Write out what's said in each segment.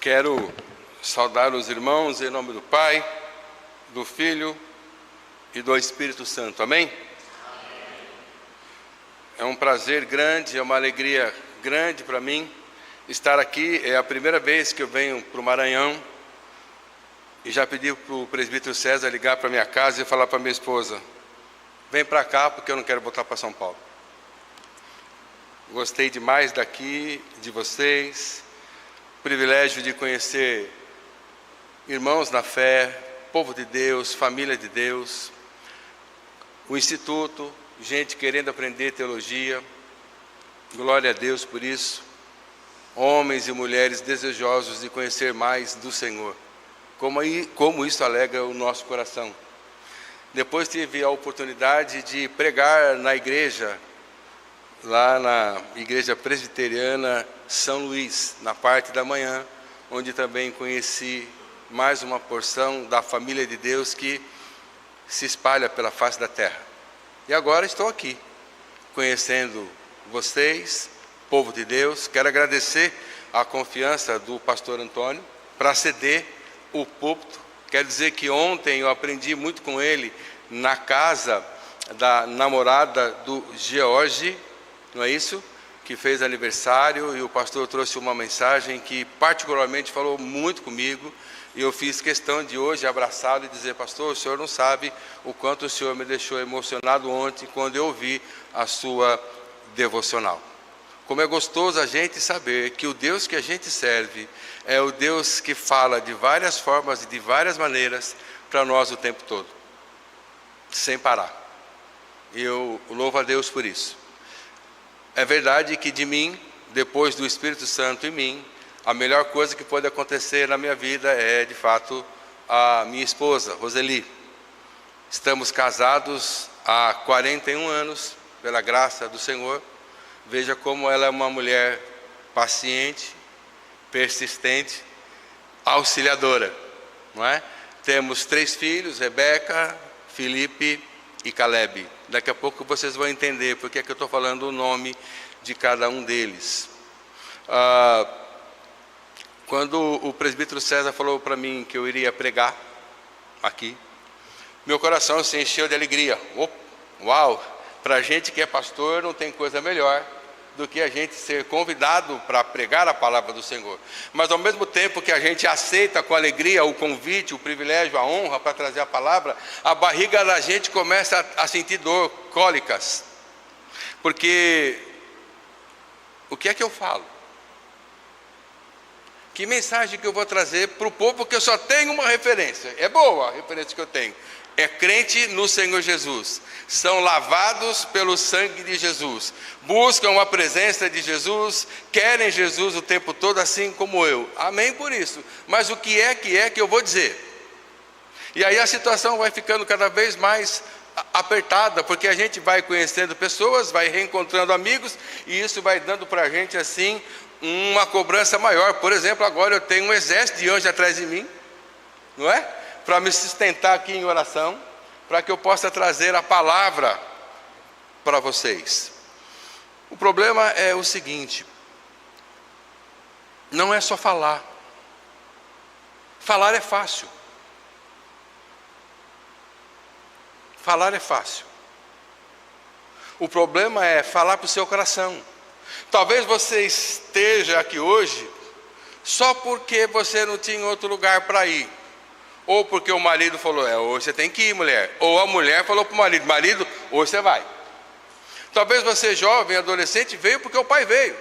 Quero saudar os irmãos em nome do Pai, do Filho e do Espírito Santo. Amém? É um prazer grande, é uma alegria grande para mim estar aqui. É a primeira vez que eu venho para o Maranhão e já pedi para o presbítero César ligar para minha casa e falar para minha esposa: vem para cá porque eu não quero voltar para São Paulo. Gostei demais daqui, de vocês, privilégio de conhecer irmãos na fé, povo de Deus, família de Deus, o Instituto, gente querendo aprender teologia, glória a Deus por isso, homens e mulheres desejosos de conhecer mais do Senhor, como isso alegra o nosso coração. Depois tive a oportunidade de pregar na igreja, lá na Igreja Presbiteriana São Luís, na parte da manhã, onde também conheci mais uma porção da família de Deus que se espalha pela face da terra. E agora estou aqui, conhecendo vocês, povo de Deus. Quero agradecer a confiança do pastor Antônio para ceder o púlpito. Quero dizer que ontem eu aprendi muito com ele na casa da namorada do George, não é isso? Que fez aniversário, e o pastor trouxe uma mensagem que particularmente falou muito comigo, e eu fiz questão de hoje abraçá-lo e dizer: pastor, o senhor não sabe o quanto o senhor me deixou emocionado ontem quando eu ouvi a sua devocional. Como é gostoso a gente saber que o Deus que a gente serve é o Deus que fala de várias formas e de várias maneiras para nós o tempo todo, sem parar. E eu louvo a Deus por isso. É verdade que de mim, depois do Espírito Santo em mim, a melhor coisa que pode acontecer na minha vida é, de fato, a minha esposa, Roseli. Estamos casados há 41 anos, pela graça do Senhor. Veja como ela é uma mulher paciente, persistente, auxiliadora, não é? Temos 3 filhos, Rebeca, Felipe e Caleb. Daqui a pouco vocês vão entender porque é que eu estou falando o nome de cada um deles. Quando o presbítero César falou para mim que eu iria pregar aqui, meu coração se encheu de alegria. Uau! Para a gente que é pastor não tem coisa melhor do que a gente ser convidado para pregar a palavra do Senhor. Mas ao mesmo tempo que a gente aceita com alegria o convite, o privilégio, a honra para trazer a palavra, a barriga da gente começa a sentir dor, cólicas. Porque o que é que eu falo? Que mensagem que eu vou trazer para o povo? Porque eu só tenho uma referência. É boa a referência que eu tenho. É crente no Senhor Jesus, são lavados pelo sangue de Jesus, buscam a presença de Jesus, querem Jesus o tempo todo, assim como eu. Amém por isso. Mas o que é que eu vou dizer? E aí a situação vai ficando cada vez mais apertada, porque a gente vai conhecendo pessoas, vai reencontrando amigos, e isso vai dando para a gente assim uma cobrança maior. Por exemplo, agora eu tenho um exército de anjos atrás de mim, não é? Para me sustentar aqui em oração, para que eu possa trazer a palavra para vocês. O problema é o seguinte: não é só falar. Falar é fácil. Falar é fácil. O problema é falar para o seu coração. Talvez você esteja aqui hoje só porque você não tinha outro lugar para ir. Ou porque o marido falou: hoje você tem que ir, mulher. Ou a mulher falou para o marido: marido, hoje você vai. Talvez você, jovem, adolescente, veio porque o pai veio.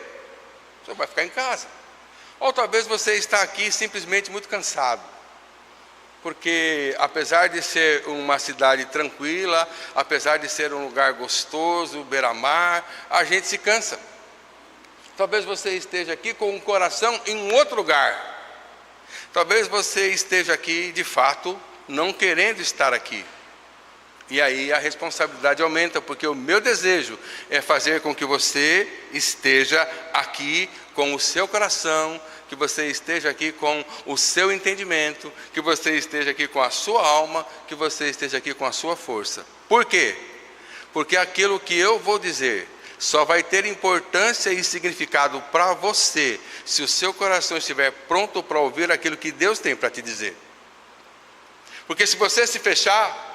Você vai ficar em casa. Ou talvez você está aqui simplesmente muito cansado. Porque apesar de ser uma cidade tranquila, apesar de ser um lugar gostoso, beira-mar, a gente se cansa. Talvez você esteja aqui com o coração em outro lugar. Talvez você esteja aqui, de fato, não querendo estar aqui. E aí a responsabilidade aumenta, porque o meu desejo é fazer com que você esteja aqui com o seu coração, que você esteja aqui com o seu entendimento, que você esteja aqui com a sua alma, que você esteja aqui com a sua força. Por quê? Porque aquilo que eu vou dizer só vai ter importância e significado para você se o seu coração estiver pronto para ouvir aquilo que Deus tem para te dizer. Porque se você se fechar,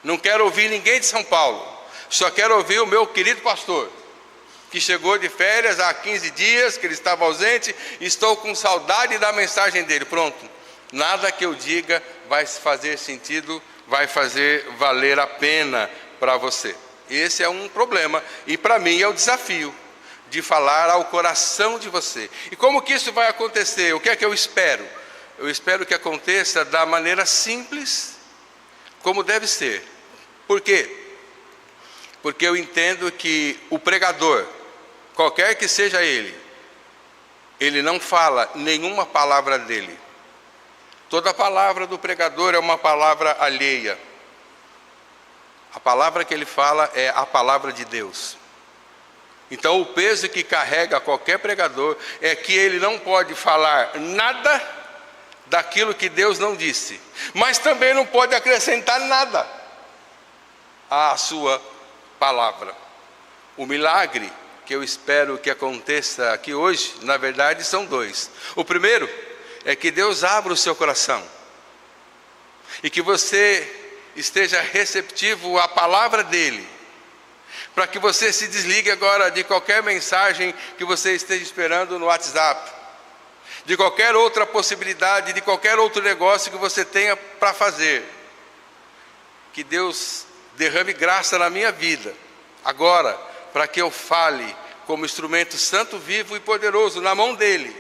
não quero ouvir ninguém de São Paulo, só quero ouvir o meu querido pastor, que chegou de férias há 15 dias, que ele estava ausente, estou com saudade da mensagem dele. Pronto, nada que eu diga vai fazer sentido, vai fazer valer a pena para você. Esse é um problema, e para mim é o desafio de falar ao coração de você. E como que isso vai acontecer? O que é que eu espero? Eu espero que aconteça da maneira simples, como deve ser. Por quê? Porque eu entendo que o pregador, qualquer que seja ele não fala nenhuma palavra dele. Toda palavra do pregador é uma palavra alheia. A palavra que ele fala é a palavra de Deus. Então o peso que carrega qualquer pregador é que ele não pode falar nada daquilo que Deus não disse, mas também não pode acrescentar nada à sua palavra. O milagre que eu espero que aconteça aqui hoje, na verdade, são dois. O primeiro é que Deus abra o seu coração e que você esteja receptivo à palavra dele, para que você se desligue agora de qualquer mensagem que você esteja esperando no WhatsApp, de qualquer outra possibilidade, de qualquer outro negócio que você tenha para fazer. Que Deus derrame graça na minha vida agora, para que eu fale como instrumento santo, vivo e poderoso na mão dele,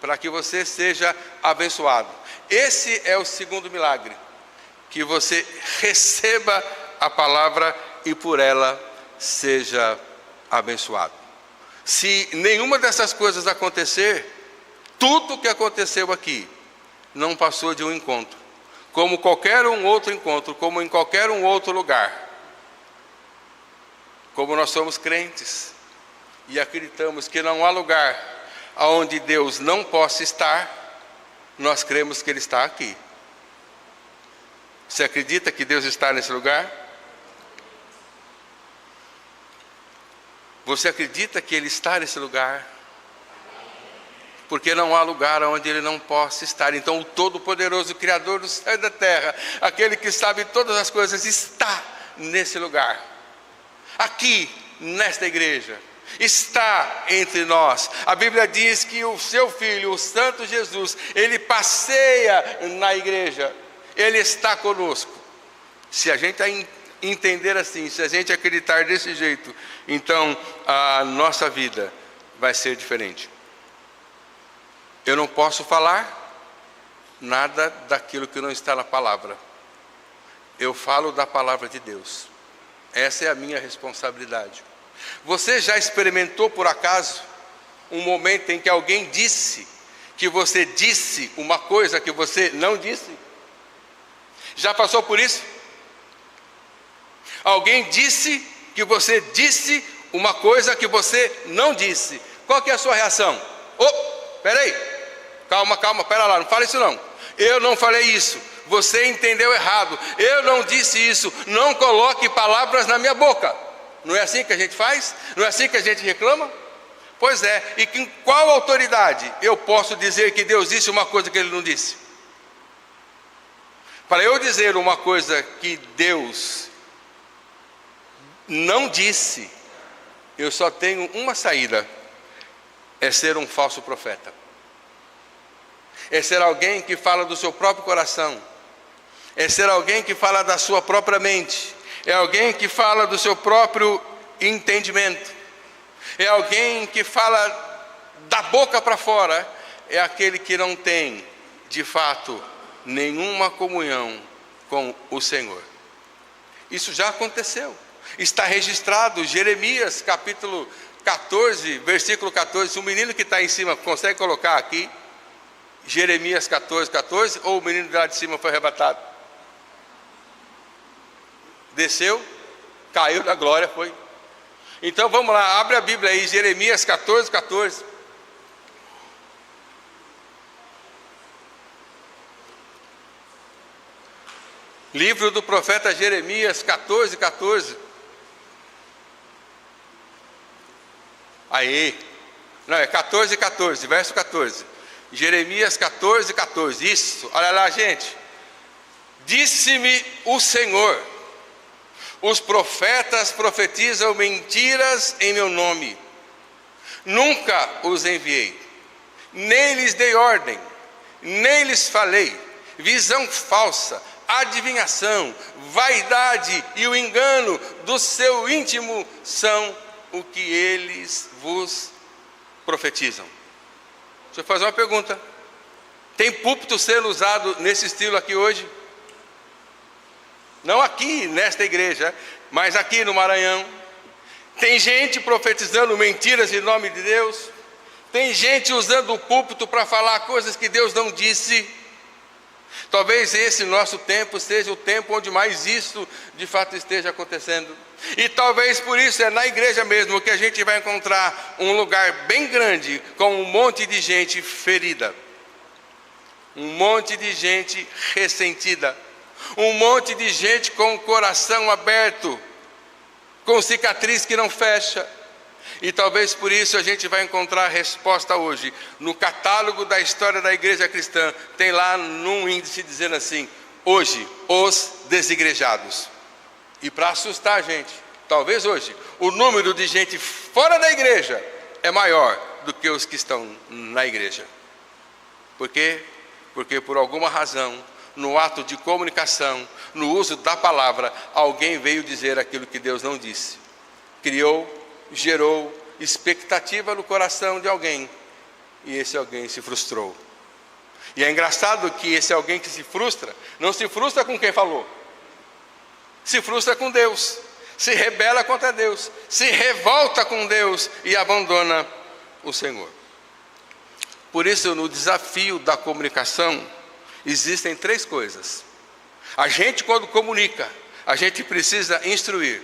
para que você seja abençoado. Esse é o segundo milagre, que você receba a palavra e por ela seja abençoado. Se nenhuma dessas coisas acontecer, tudo que aconteceu aqui não passou de um encontro, como qualquer um outro encontro, como em qualquer um outro lugar. Como nós somos crentes e acreditamos que não há lugar onde Deus não possa estar, nós cremos que Ele está aqui. Você acredita que Deus está nesse lugar? Você acredita que Ele está nesse lugar? Porque não há lugar onde Ele não possa estar. Então o Todo-Poderoso, Criador do céu e da terra, aquele que sabe todas as coisas, está nesse lugar. Aqui, nesta igreja, está entre nós. A Bíblia diz que o seu Filho, o Santo Jesus, Ele passeia na igreja. Ele está conosco. Se a gente entender assim, se a gente acreditar desse jeito, então a nossa vida vai ser diferente. Eu não posso falar nada daquilo que não está na palavra. Eu falo da palavra de Deus. Essa é a minha responsabilidade. Você já experimentou por acaso um momento em que alguém disse que você disse uma coisa que você não disse? Já passou por isso? Alguém disse que você disse uma coisa que você não disse. Qual que é a sua reação? Peraí, calma, pera lá, não fala isso não. Eu não falei isso, você entendeu errado. Eu não disse isso, não coloque palavras na minha boca. Não é assim que a gente faz? Não é assim que a gente reclama? Pois é, e com qual autoridade eu posso dizer que Deus disse uma coisa que Ele não disse? Para eu dizer uma coisa que Deus não disse, eu só tenho uma saída: é ser um falso profeta, é ser alguém que fala do seu próprio coração, é ser alguém que fala da sua própria mente, é alguém que fala do seu próprio entendimento, é alguém que fala da boca para fora, é aquele que não tem, de fato, nenhuma comunhão com o Senhor. Isso já aconteceu, está registrado, Jeremias capítulo 14, versículo 14. O menino que está em cima, consegue colocar aqui? Jeremias 14, ou o menino lá de cima foi arrebatado? Desceu, caiu da glória, foi. Então vamos lá, abre a Bíblia aí, Jeremias 14. Livro do profeta Jeremias 14. Aí, não, é 14, verso 14. Jeremias 14. Isso, olha lá, gente. Disse-me o Senhor: os profetas profetizam mentiras em meu nome. Nunca os enviei, nem lhes dei ordem, nem lhes falei. Visão falsa, adivinhação, vaidade e o engano do seu íntimo são o que eles vos profetizam. Deixa eu fazer uma pergunta. Tem púlpito sendo usado nesse estilo aqui hoje? Não aqui nesta igreja, mas aqui no Maranhão. Tem gente profetizando mentiras em nome de Deus. Tem gente usando o púlpito para falar coisas que Deus não disse. Talvez esse nosso tempo seja o tempo onde mais isso de fato esteja acontecendo. E talvez por isso é na igreja mesmo que a gente vai encontrar um lugar bem grande com um monte de gente ferida, um monte de gente ressentida, um monte de gente com o coração aberto, com cicatriz que não fecha. E talvez por isso a gente vai encontrar a resposta hoje. No catálogo da história da igreja cristã, tem lá num índice dizendo assim: hoje, os desigrejados. E para assustar a gente, talvez hoje, o número de gente fora da igreja é maior do que os que estão na igreja. Por quê? Porque por alguma razão, no ato de comunicação, no uso da palavra, alguém veio dizer aquilo que Deus não disse. Gerou expectativa no coração de alguém, e esse alguém se frustrou. E é engraçado que esse alguém que se frustra, não se frustra com quem falou, se frustra com Deus, se rebela contra Deus, se revolta com Deus e abandona o Senhor. Por isso, no desafio da comunicação, existem 3 coisas. A gente, quando comunica, a gente precisa instruir.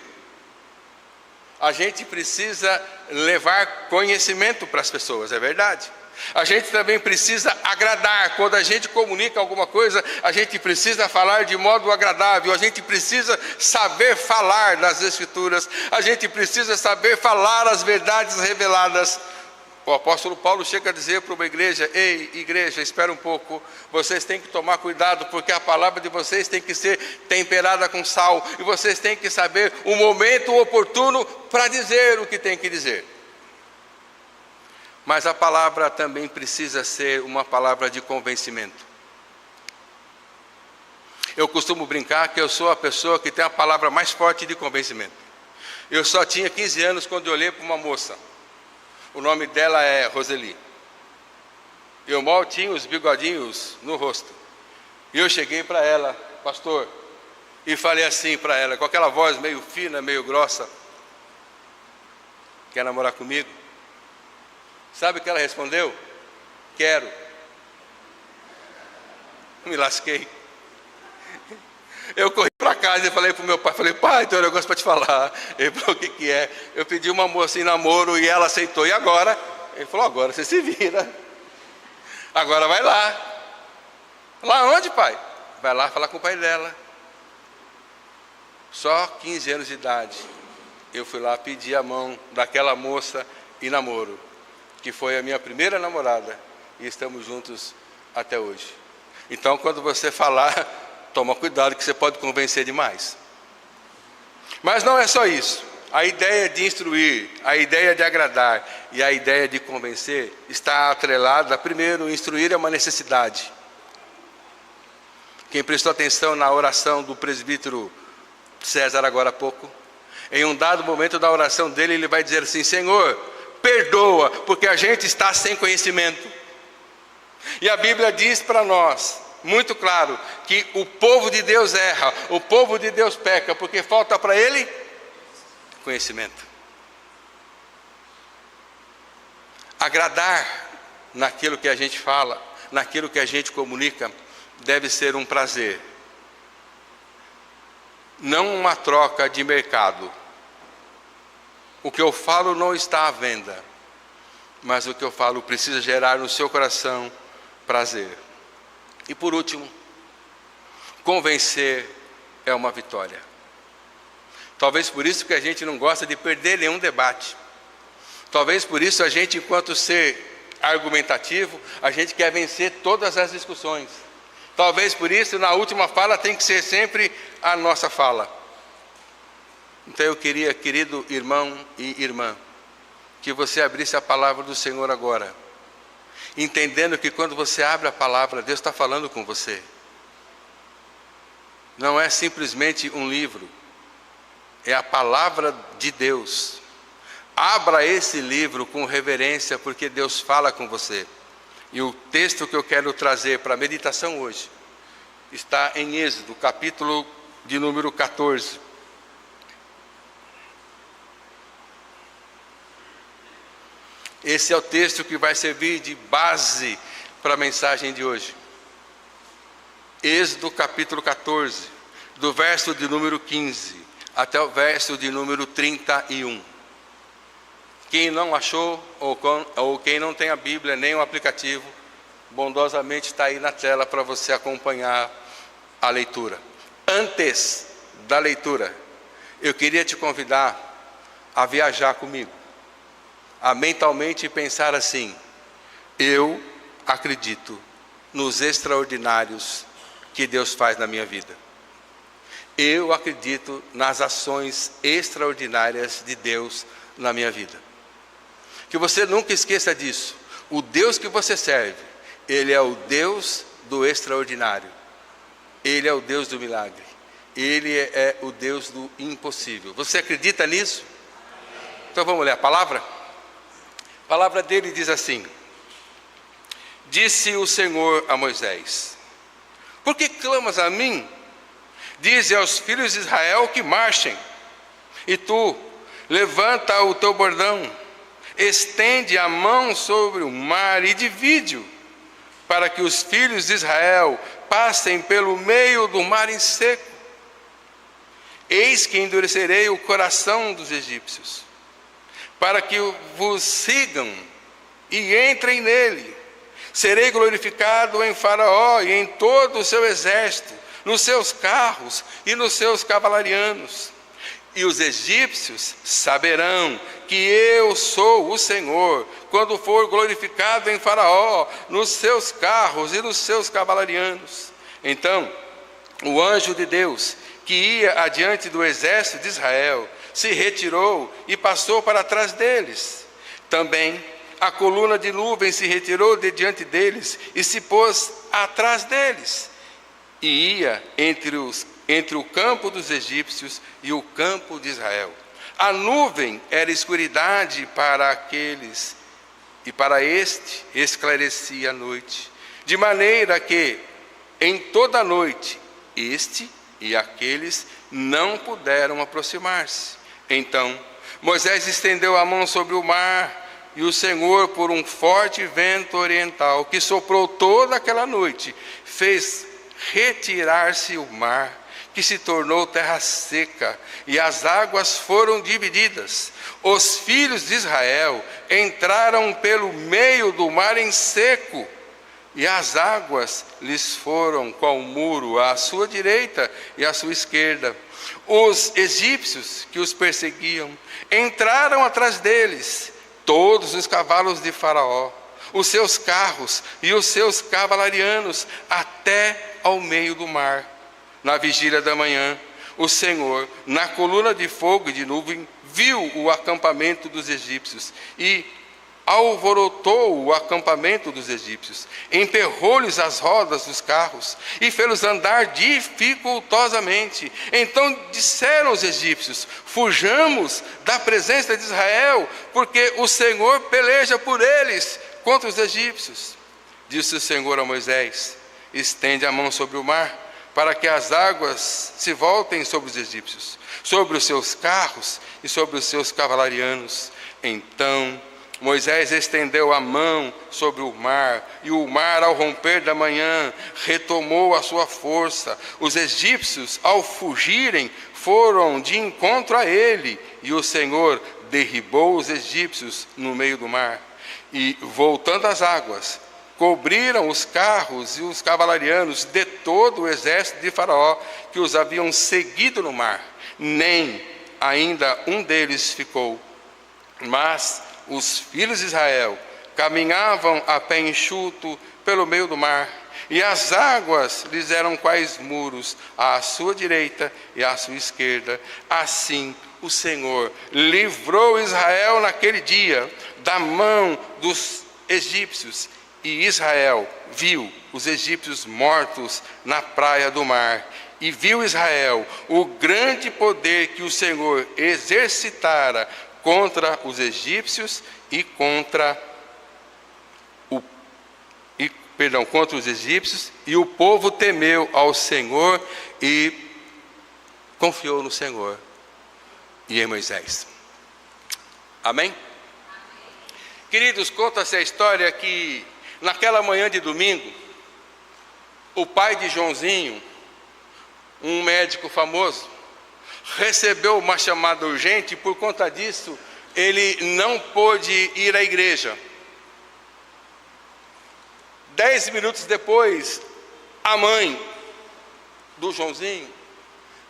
A gente precisa levar conhecimento para as pessoas, é verdade. A gente também precisa agradar. Quando a gente comunica alguma coisa, a gente precisa falar de modo agradável. A gente precisa saber falar das Escrituras. A gente precisa saber falar as verdades reveladas. O apóstolo Paulo chega a dizer para uma igreja: ei, igreja, espera um pouco, vocês têm que tomar cuidado, porque a palavra de vocês tem que ser temperada com sal, e vocês têm que saber o momento oportuno para dizer o que tem que dizer. Mas a palavra também precisa ser uma palavra de convencimento. Eu costumo brincar que eu sou a pessoa que tem a palavra mais forte de convencimento. Eu só tinha 15 anos quando eu olhei para uma moça. O nome dela é Roseli. Eu mal tinha os bigodinhos no rosto. E eu cheguei para ela: pastor, e falei assim para ela, com aquela voz meio fina, meio grossa: quer namorar comigo? Sabe o que ela respondeu? Quero. Me lasquei. Eu corri para casa e falei para o meu pai, pai, tem um negócio para te falar. Ele falou: o que é? Eu pedi uma moça em namoro e ela aceitou. E agora? Ele falou: agora você se vira. Agora vai lá. Lá onde, pai? Vai lá falar com o pai dela. Só 15 anos de idade, eu fui lá pedir a mão daquela moça em namoro, que foi a minha primeira namorada, e estamos juntos até hoje. Então, quando você falar, toma cuidado que você pode convencer demais. Mas não é só isso. A ideia de instruir, a ideia de agradar e a ideia de convencer está atrelada. Primeiro, instruir é uma necessidade. Quem prestou atenção na oração do presbítero César agora há pouco, em um dado momento da oração dele, ele vai dizer assim: Senhor, perdoa, porque a gente está sem conhecimento. E a Bíblia diz para nós, muito claro, que o povo de Deus erra, o povo de Deus peca, porque falta para ele conhecimento. Agradar naquilo que a gente fala, naquilo que a gente comunica, deve ser um prazer, não uma troca de mercado. O que eu falo não está à venda, mas o que eu falo precisa gerar no seu coração prazer. E por último, convencer é uma vitória. Talvez por isso que a gente não gosta de perder nenhum debate. Talvez por isso a gente, enquanto ser argumentativo, a gente quer vencer todas as discussões. Talvez por isso, na última fala, tem que ser sempre a nossa fala. Então eu queria, querido irmão e irmã, que você abrisse a palavra do Senhor agora, entendendo que quando você abre a palavra, Deus está falando com você. Não é simplesmente um livro, é a palavra de Deus. Abra esse livro com reverência, porque Deus fala com você. E o texto que eu quero trazer para a meditação hoje está em Êxodo, capítulo de número 14. Esse é o texto que vai servir de base para a mensagem de hoje. Êxodo capítulo 14, do verso de número 15 até o verso de número 31. Quem não achou, ou quem não tem a Bíblia nem o aplicativo, bondosamente está aí na tela para você acompanhar a leitura. Antes da leitura, eu queria te convidar a viajar comigo, a mentalmente pensar assim: eu acredito nos extraordinários que Deus faz na minha vida. Eu acredito nas ações extraordinárias de Deus na minha vida. Que você nunca esqueça disso. O Deus que você serve, Ele é o Deus do extraordinário. Ele é o Deus do milagre. Ele é o Deus do impossível. Você acredita nisso? Então vamos ler a palavra? A palavra dele diz assim: disse o Senhor a Moisés: por que clamas a mim? Dize aos filhos de Israel que marchem. E tu, levanta o teu bordão, estende a mão sobre o mar e divide-o, para que os filhos de Israel passem pelo meio do mar em seco. Eis que endurecerei o coração dos egípcios, para que vos sigam e entrem nele. Serei glorificado em Faraó e em todo o seu exército, nos seus carros e nos seus cavalarianos. E os egípcios saberão que eu sou o Senhor, quando for glorificado em Faraó, nos seus carros e nos seus cavalarianos. Então, o anjo de Deus, que ia adiante do exército de Israel, se retirou e passou para trás deles. Também a coluna de nuvem se retirou de diante deles e se pôs atrás deles. E ia entre o campo dos egípcios e o campo de Israel. A nuvem era escuridade para aqueles, e para este esclarecia a noite, de maneira que em toda a noite este e aqueles não puderam aproximar-se. Então Moisés estendeu a mão sobre o mar, e o Senhor, por um forte vento oriental que soprou toda aquela noite, fez retirar-se o mar, que se tornou terra seca, e as águas foram divididas. Os filhos de Israel entraram pelo meio do mar em seco, e as águas lhes foram qual muro à sua direita e à sua esquerda. Os egípcios que os perseguiam entraram atrás deles, todos os cavalos de Faraó, os seus carros e os seus cavalarianos, até ao meio do mar. Na vigília da manhã, o Senhor, na coluna de fogo e de nuvem, viu o acampamento dos egípcios e alvorotou o acampamento dos egípcios, emperrou-lhes as rodas dos carros e fê-los andar dificultosamente. Então disseram os egípcios: fujamos da presença de Israel, porque o Senhor peleja por eles contra os egípcios. Disse o Senhor a Moisés: estende a mão sobre o mar, para que as águas se voltem sobre os egípcios, sobre os seus carros e sobre os seus cavalarianos. Então Moisés estendeu a mão sobre o mar, e o mar, ao romper da manhã, retomou a sua força. Os egípcios, ao fugirem, foram de encontro a ele, e o Senhor derribou os egípcios no meio do mar. E, voltando as águas, cobriram os carros e os cavalarianos de todo o exército de Faraó, que os haviam seguido no mar. Nem ainda um deles ficou. Mas os filhos de Israel caminhavam a pé enxuto pelo meio do mar, e as águas lhes eram quais muros, à sua direita e à sua esquerda. Assim o Senhor livrou Israel naquele dia da mão dos egípcios, e Israel viu os egípcios mortos na praia do mar. E viu Israel o grande poder que o Senhor exercitara contra os egípcios e contra os egípcios, e o povo temeu ao Senhor e confiou no Senhor e em Moisés. Amém? Queridos, conta-se a história que naquela manhã de domingo, o pai de Joãozinho, um médico famoso, recebeu uma chamada urgente, e por conta disso ele não pôde ir à igreja. 10 minutos depois, a mãe do Joãozinho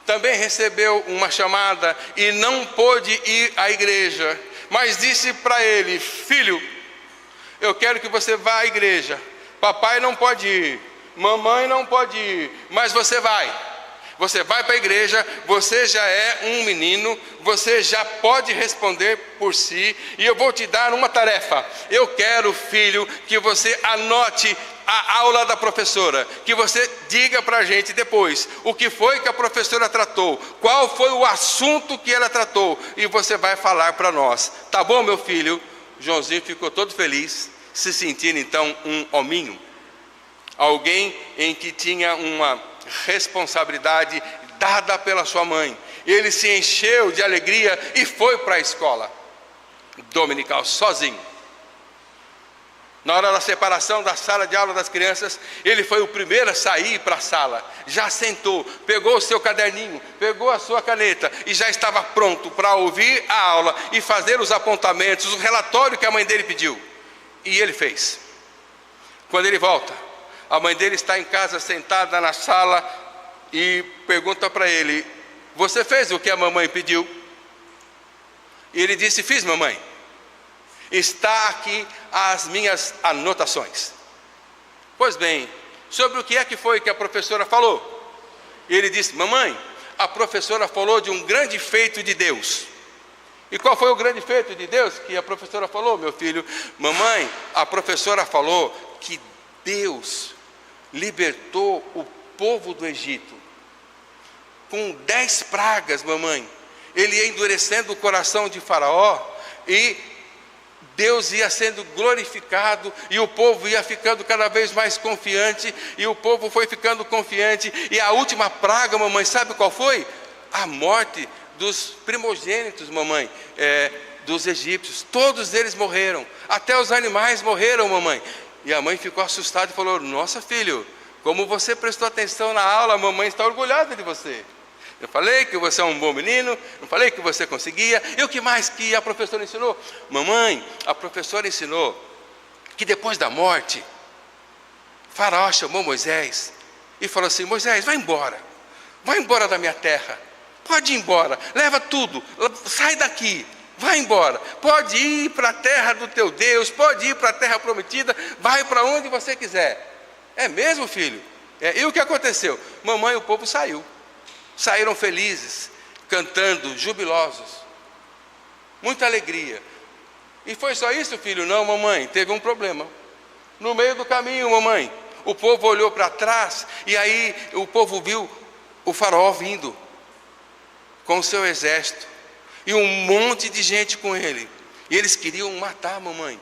também recebeu uma chamada e não pôde ir à igreja, mas disse para ele: filho, eu quero que você vá à igreja. Papai não pode ir, mamãe não pode ir, mas você vai. Você vai para a igreja, você já é um menino, você já pode responder por si, e eu vou te dar uma tarefa. Eu quero, filho, que você anote a aula da professora, que você diga para a gente depois o que foi que a professora tratou, qual foi o assunto que ela tratou, e você vai falar para nós. Tá bom, meu filho? Joãozinho ficou todo feliz, se sentindo então um hominho, alguém em que tinha uma responsabilidade dada pela sua mãe. Ele se encheu de alegria e foi para a escola dominical sozinho. Na hora da separação da sala de aula das crianças, ele foi o primeiro a sair para a sala. Já sentou, pegou o seu caderninho, pegou a sua caneta e já estava pronto para ouvir a aula e fazer os apontamentos, o relatório que a mãe dele pediu. E ele fez. Quando ele volta, a mãe dele está em casa, sentada na sala, e pergunta para ele: você fez o que a mamãe pediu? E ele disse: fiz, mamãe. Está aqui as minhas anotações. Pois bem, sobre o que é que foi que a professora falou? E ele disse: mamãe, a professora falou de um grande feito de Deus. E qual foi o grande feito de Deus que a professora falou, meu filho? Mamãe, a professora falou que Deus libertou o povo do Egito com 10 pragas, mamãe. Ele ia endurecendo o coração de Faraó, e Deus ia sendo glorificado, e o povo ia ficando cada vez mais confiante, e o povo foi ficando confiante. E a última praga, mamãe, sabe qual foi? A morte dos primogênitos, mamãe, dos egípcios. Todos eles morreram, até os animais morreram, mamãe. E a mãe ficou assustada e falou: nossa, filho, como você prestou atenção na aula, a mamãe está orgulhosa de você. Eu falei que você é um bom menino, não falei que você conseguia. E o que mais que a professora ensinou? Mamãe, a professora ensinou que depois da morte, Faraó chamou Moisés e falou assim: Moisés, vai embora da minha terra, pode ir embora, leva tudo, sai daqui, vai embora, pode ir para a terra do teu Deus, pode ir para a terra prometida, vai para onde você quiser. É mesmo, filho? E o que aconteceu? Mamãe, o povo saíram felizes, cantando, jubilosos, muita alegria. E foi só isso, filho? Não, mamãe, teve um problema. No meio do caminho, mamãe, o povo olhou para trás, e aí o povo viu o Faraó vindo com o seu exército, e um monte de gente com ele. E eles queriam matar, mamãe,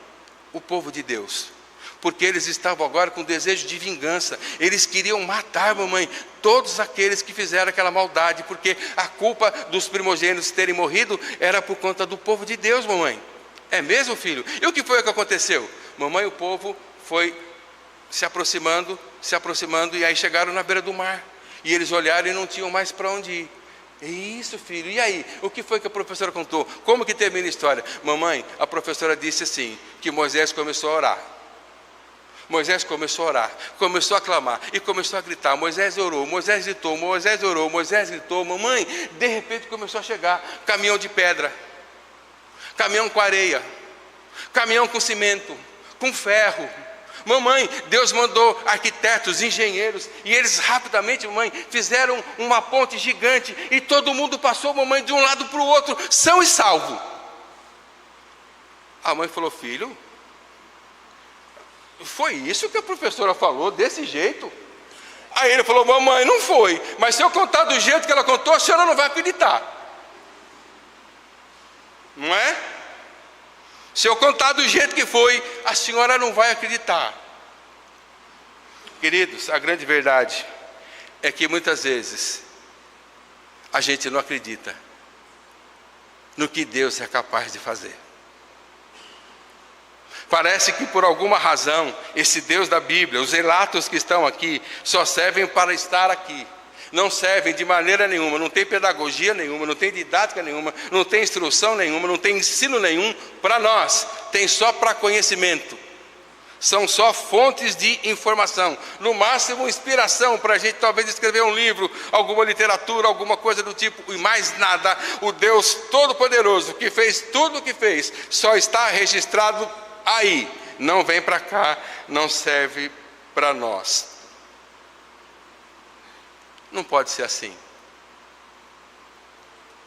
o povo de Deus, porque eles estavam agora com desejo de vingança. Eles queriam matar, mamãe, todos aqueles que fizeram aquela maldade, porque a culpa dos primogênitos terem morrido era por conta do povo de Deus, mamãe. É mesmo, filho? E o que foi que aconteceu? Mamãe, o povo foi se aproximando, e aí chegaram na beira do mar, e eles olharam e não tinham mais para onde ir. Isso, filho, e aí? O que foi que a professora contou? Como que termina a história? Mamãe, a professora disse assim, que Moisés começou a orar. Moisés começou a orar, começou a clamar e começou a gritar. Moisés orou, Moisés gritou, Moisés orou, Moisés gritou. Mamãe, de repente começou a chegar caminhão de pedra, caminhão com areia, caminhão com cimento, com ferro. Mamãe, Deus mandou arquitetos, engenheiros, e eles rapidamente, mamãe, fizeram uma ponte gigante, e todo mundo passou, mamãe, de um lado para o outro, são e salvo. A mãe falou: filho, foi isso que a professora falou, desse jeito? Aí ele falou: mamãe, não foi, mas se eu contar do jeito que ela contou, a senhora não vai acreditar. Não é? Se eu contar do jeito que foi, a senhora não vai acreditar. Queridos, a grande verdade é que muitas vezes a gente não acredita no que Deus é capaz de fazer. Parece que por alguma razão, esse Deus da Bíblia, os relatos que estão aqui, só servem para estar aqui. Não servem de maneira nenhuma, não tem pedagogia nenhuma, não tem didática nenhuma, não tem instrução nenhuma, não tem ensino nenhum para nós. Tem só para conhecimento. São só fontes de informação. No máximo, inspiração para a gente talvez escrever um livro, alguma literatura, alguma coisa do tipo, e mais nada. O Deus Todo-Poderoso, que fez tudo o que fez, só está registrado aí. Não vem para cá, não serve para nós. Não pode ser assim.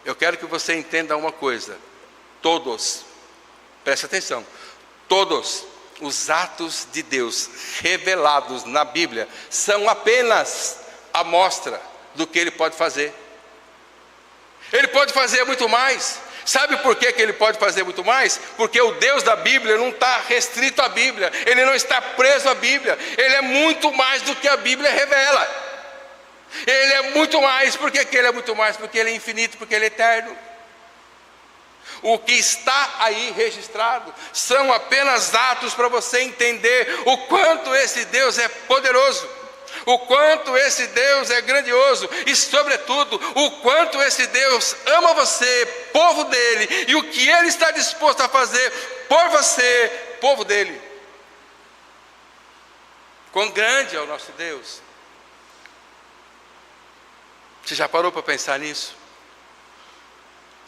Eu quero que você entenda uma coisa. Todos, preste atenção, todos os atos de Deus revelados na Bíblia são apenas a mostra do que Ele pode fazer. Ele pode fazer muito mais. Sabe por que Ele pode fazer muito mais? Porque o Deus da Bíblia não está restrito à Bíblia. Ele não está preso à Bíblia. Ele é muito mais do que a Bíblia revela. Ele é muito mais. Por que Ele é muito mais? Porque Ele é infinito, porque Ele é eterno. O que está aí registrado são apenas atos para você entender o quanto esse Deus é poderoso, o quanto esse Deus é grandioso e, sobretudo, o quanto esse Deus ama você, povo dele, e o que Ele está disposto a fazer por você, povo dele. Quão grande é o nosso Deus! Você já parou para pensar nisso?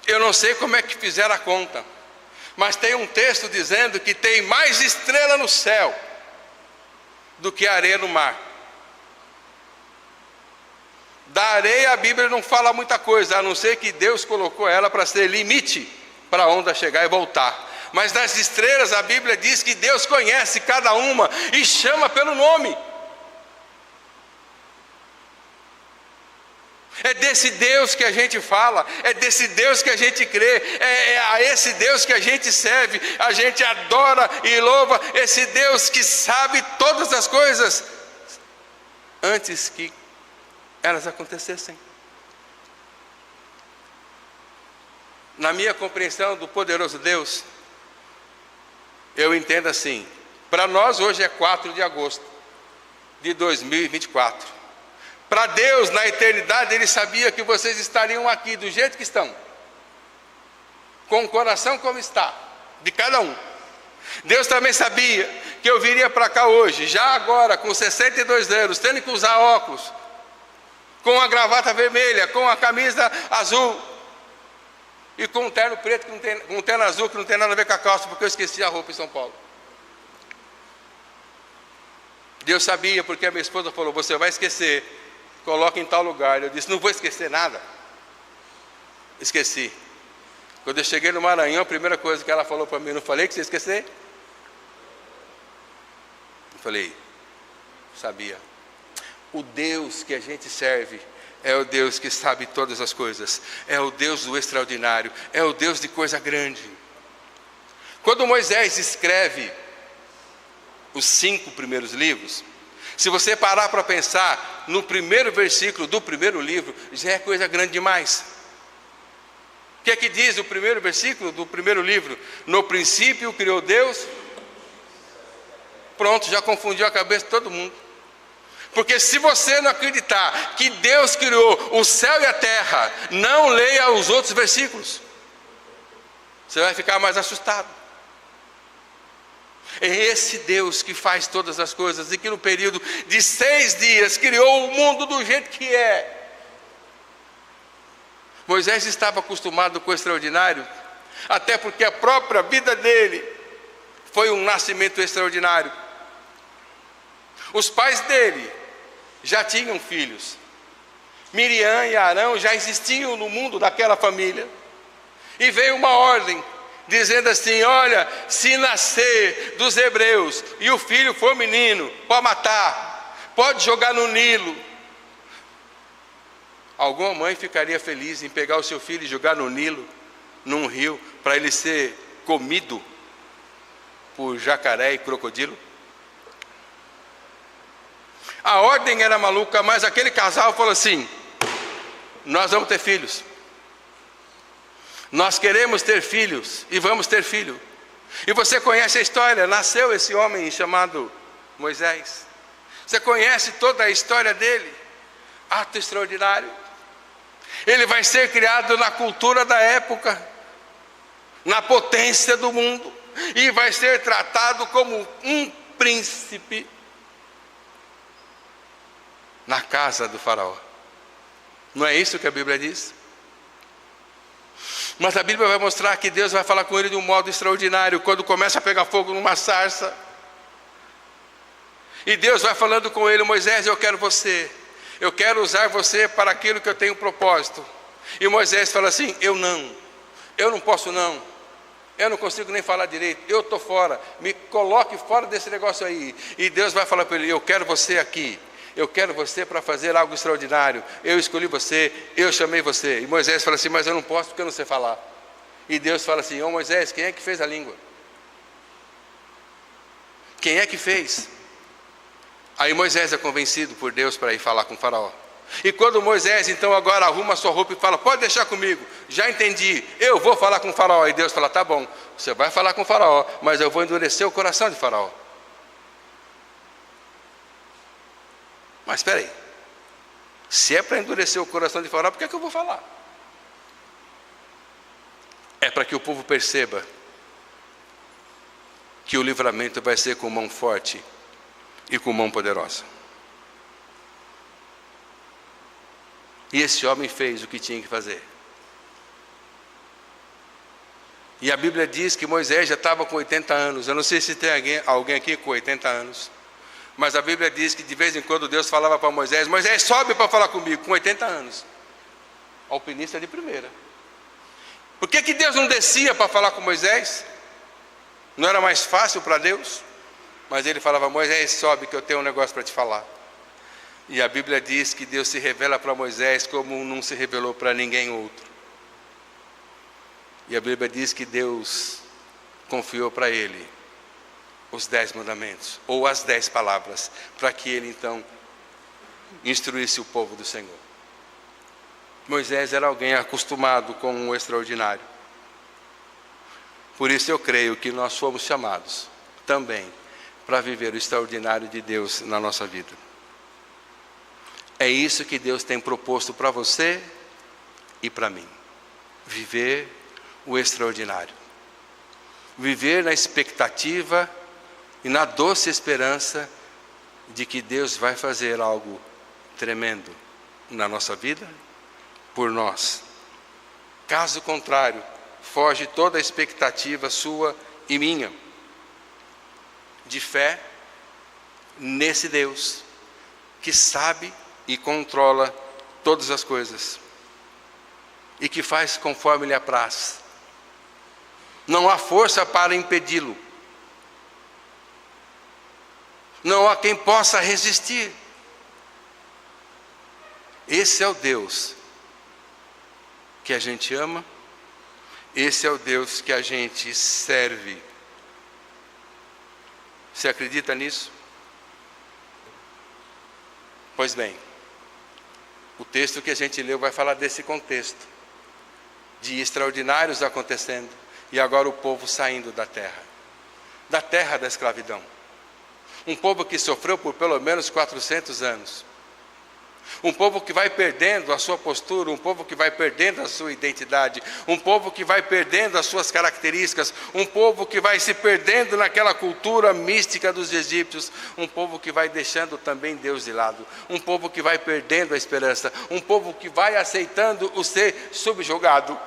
Eu não sei como é que fizeram a conta, mas tem um texto dizendo que tem mais estrela no céu do que areia no mar. Da areia a Bíblia não fala muita coisa, a não ser que Deus colocou ela para ser limite para a onda chegar e voltar. Mas das estrelas a Bíblia diz que Deus conhece cada uma e chama pelo nome. É desse Deus que a gente fala, é desse Deus que a gente crê, é a esse Deus que a gente serve, a gente adora e louva esse Deus que sabe todas as coisas antes que elas acontecessem. Na minha compreensão do poderoso Deus, eu entendo assim: para nós hoje é 4 de agosto de 2024. Para Deus, na eternidade, Ele sabia que vocês estariam aqui do jeito que estão, com o coração como está, de cada um. Deus também sabia que eu viria para cá hoje, já agora, com 62 anos, tendo que usar óculos, com a gravata vermelha, com a camisa azul, e com um terno preto, com um terno azul que não tem nada a ver com a calça, porque eu esqueci a roupa em São Paulo. Deus sabia, porque a minha esposa falou: você vai esquecer, coloca em tal lugar. Eu disse: não vou esquecer nada. Esqueci. Quando eu cheguei no Maranhão, a primeira coisa que ela falou para mim: não falei que você ia esquecer? Eu falei: sabia. O Deus que a gente serve é o Deus que sabe todas as coisas, é o Deus do extraordinário, é o Deus de coisa grande. Quando Moisés escreve os 5 primeiros livros, se você parar para pensar no primeiro versículo do primeiro livro, já é coisa grande demais. O que é que diz o primeiro versículo do primeiro livro? No princípio criou Deus. Pronto, já confundiu a cabeça de todo mundo. Porque se você não acreditar que Deus criou o céu e a terra, não leia os outros versículos. Você vai ficar mais assustado. É esse Deus que faz todas as coisas e que no período de 6 dias criou o mundo do jeito que é. Moisés estava acostumado com o extraordinário, até porque a própria vida dele foi um nascimento extraordinário. Os pais dele já tinham filhos. Miriam e Arão já existiam no mundo daquela família. E veio uma ordem, dizendo assim: olha, se nascer dos hebreus e o filho for menino, pode matar, pode jogar no Nilo. Alguma mãe ficaria feliz em pegar o seu filho e jogar no Nilo, num rio, para ele ser comido por jacaré e crocodilo? A ordem era maluca, mas aquele casal falou assim: nós vamos ter filhos. Nós queremos ter filhos e vamos ter filho. E você conhece a história, nasceu esse homem chamado Moisés. Você conhece toda a história dele. Ato extraordinário. Ele vai ser criado na cultura da época, na potência do mundo, e vai ser tratado como um príncipe na casa do faraó. Não é isso que a Bíblia diz? Mas a Bíblia vai mostrar que Deus vai falar com ele de um modo extraordinário, quando começa a pegar fogo numa sarça. E Deus vai falando com ele: Moisés, eu quero você. Eu quero usar você para aquilo que eu tenho propósito. E Moisés fala assim: eu não posso não. Eu não consigo nem falar direito, eu estou fora. Me coloque fora desse negócio aí. E Deus vai falar para ele: eu quero você aqui. Eu quero você para fazer algo extraordinário. Eu escolhi você, eu chamei você. E Moisés fala assim: mas eu não posso porque eu não sei falar. E Deus fala assim: ô Moisés, quem é que fez a língua? Quem é que fez? Aí Moisés é convencido por Deus para ir falar com o faraó. E quando Moisés então agora arruma a sua roupa e fala: pode deixar comigo, já entendi, eu vou falar com o faraó. E Deus fala: tá bom, você vai falar com o faraó, mas eu vou endurecer o coração de faraó. Mas espera aí, se é para endurecer o coração de faraó, por que é que eu vou falar? É para que o povo perceba que o livramento vai ser com mão forte e com mão poderosa. E esse homem fez o que tinha que fazer. E a Bíblia diz que Moisés já estava com 80 anos. Eu não sei se tem alguém aqui com 80 anos. Mas a Bíblia diz que de vez em quando Deus falava para Moisés: Moisés, sobe para falar comigo, com 80 anos. Alpinista de primeira. Por que Deus não descia para falar com Moisés? Não era mais fácil para Deus? Mas ele falava: Moisés, sobe que eu tenho um negócio para te falar. E a Bíblia diz que Deus se revela para Moisés como não se revelou para ninguém outro. E a Bíblia diz que Deus confiou para ele os 10 mandamentos, ou as 10 palavras, para que ele então instruísse o povo do Senhor. Moisés era alguém acostumado com o extraordinário. Por isso eu creio que nós fomos chamados também para viver o extraordinário de Deus na nossa vida. É isso que Deus tem proposto para você e para mim. Viver o extraordinário. Viver na expectativa e na doce esperança de que Deus vai fazer algo tremendo na nossa vida, por nós. Caso contrário, foge toda a expectativa sua e minha, de fé nesse Deus, que sabe e controla todas as coisas, e que faz conforme lhe apraz. Não há força para impedi-lo. Não há quem possa resistir. Esse é o Deus que a gente ama, esse é o Deus que a gente serve. Você acredita nisso? Pois bem, o texto que a gente leu vai falar desse contexto, de extraordinários acontecendo, e agora o povo saindo da terra da escravidão. Um povo que sofreu por pelo menos 400 anos. Um povo que vai perdendo a sua postura, um povo que vai perdendo a sua identidade, um povo que vai perdendo as suas características, um povo que vai se perdendo naquela cultura mística dos egípcios, um povo que vai deixando também Deus de lado, um povo que vai perdendo a esperança, um povo que vai aceitando o ser subjugado,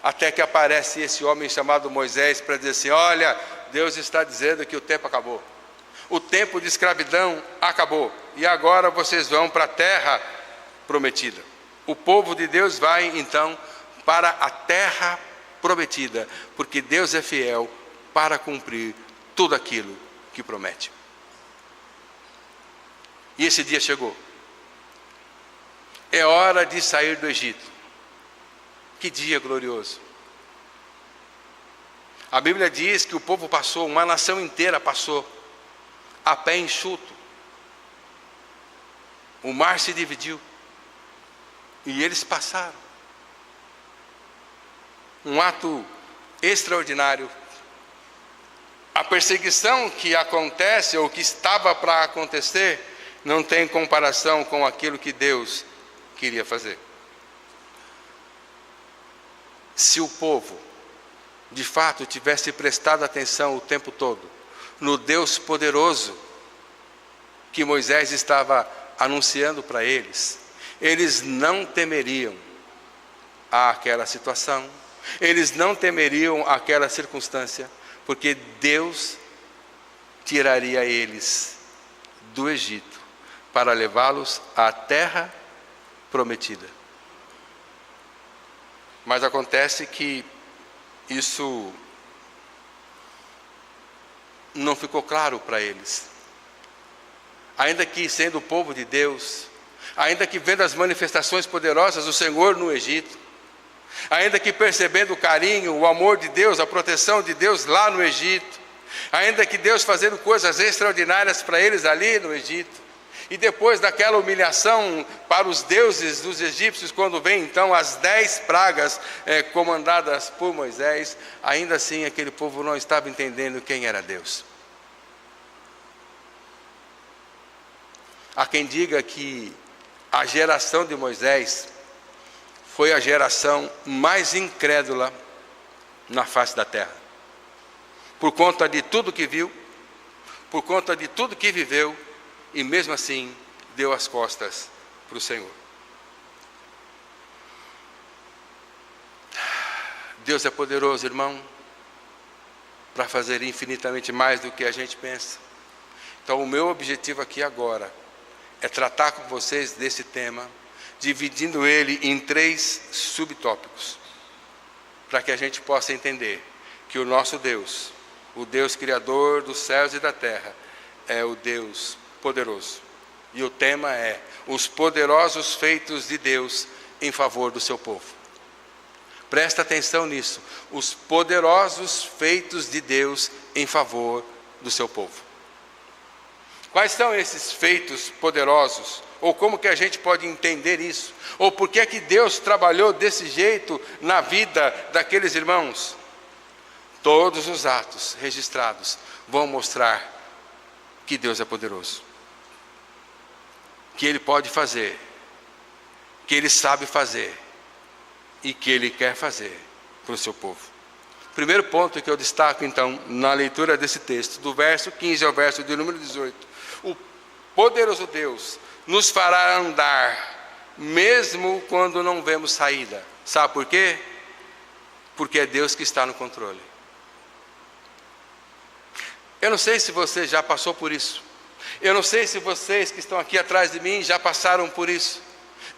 até que aparece esse homem chamado Moisés para dizer assim: olha, Deus está dizendo que o tempo acabou. O tempo de escravidão acabou. E agora vocês vão para a terra prometida. O povo de Deus vai então para a terra prometida, porque Deus é fiel para cumprir tudo aquilo que promete. E esse dia chegou. É hora de sair do Egito. Que dia glorioso. A Bíblia diz que o povo passou, uma nação inteira passou, a pé enxuto. O mar se dividiu. E eles passaram. Um ato extraordinário. A perseguição que acontece, ou que estava para acontecer, não tem comparação com aquilo que Deus queria fazer. Se o povo, de fato, tivesse prestado atenção o tempo todo no Deus poderoso que Moisés estava anunciando para eles, eles não temeriam aquela situação, eles não temeriam aquela circunstância, porque Deus tiraria eles do Egito para levá-los à terra prometida. Mas acontece que isso não ficou claro para eles. Ainda que sendo o povo de Deus, ainda que vendo as manifestações poderosas do Senhor no Egito, ainda que percebendo o carinho, o amor de Deus, a proteção de Deus lá no Egito, ainda que Deus fazendo coisas extraordinárias para eles ali no Egito, e depois daquela humilhação para os deuses dos egípcios, quando vem então as 10 pragas comandadas por Moisés, ainda assim aquele povo não estava entendendo quem era Deus. Há quem diga que a geração de Moisés foi a geração mais incrédula na face da terra, por conta de tudo que viu, por conta de tudo que viveu, e mesmo assim deu as costas para o Senhor. Deus é poderoso, irmão, para fazer infinitamente mais do que a gente pensa. Então o meu objetivo aqui agora é tratar com vocês desse tema, dividindo ele em 3 subtópicos, para que a gente possa entender que o nosso Deus, o Deus Criador dos céus e da terra, é o Deus poderoso. E o tema é os poderosos feitos de Deus em favor do seu povo. Presta atenção nisso, os poderosos feitos de Deus em favor do seu povo. Quais são esses feitos poderosos? Ou como que a gente pode entender isso? Ou por que é que Deus trabalhou desse jeito na vida daqueles irmãos? Todos os atos registrados vão mostrar que Deus é poderoso, que Ele pode fazer, que Ele sabe fazer e que Ele quer fazer para o seu povo. Primeiro ponto que eu destaco então na leitura desse texto, do verso 15 ao verso de número 18, o poderoso Deus nos fará andar mesmo quando não vemos saída. Sabe por quê? Porque é Deus que está no controle. Eu não sei se você já passou por isso. Eu não sei se vocês que estão aqui atrás de mim já passaram por isso.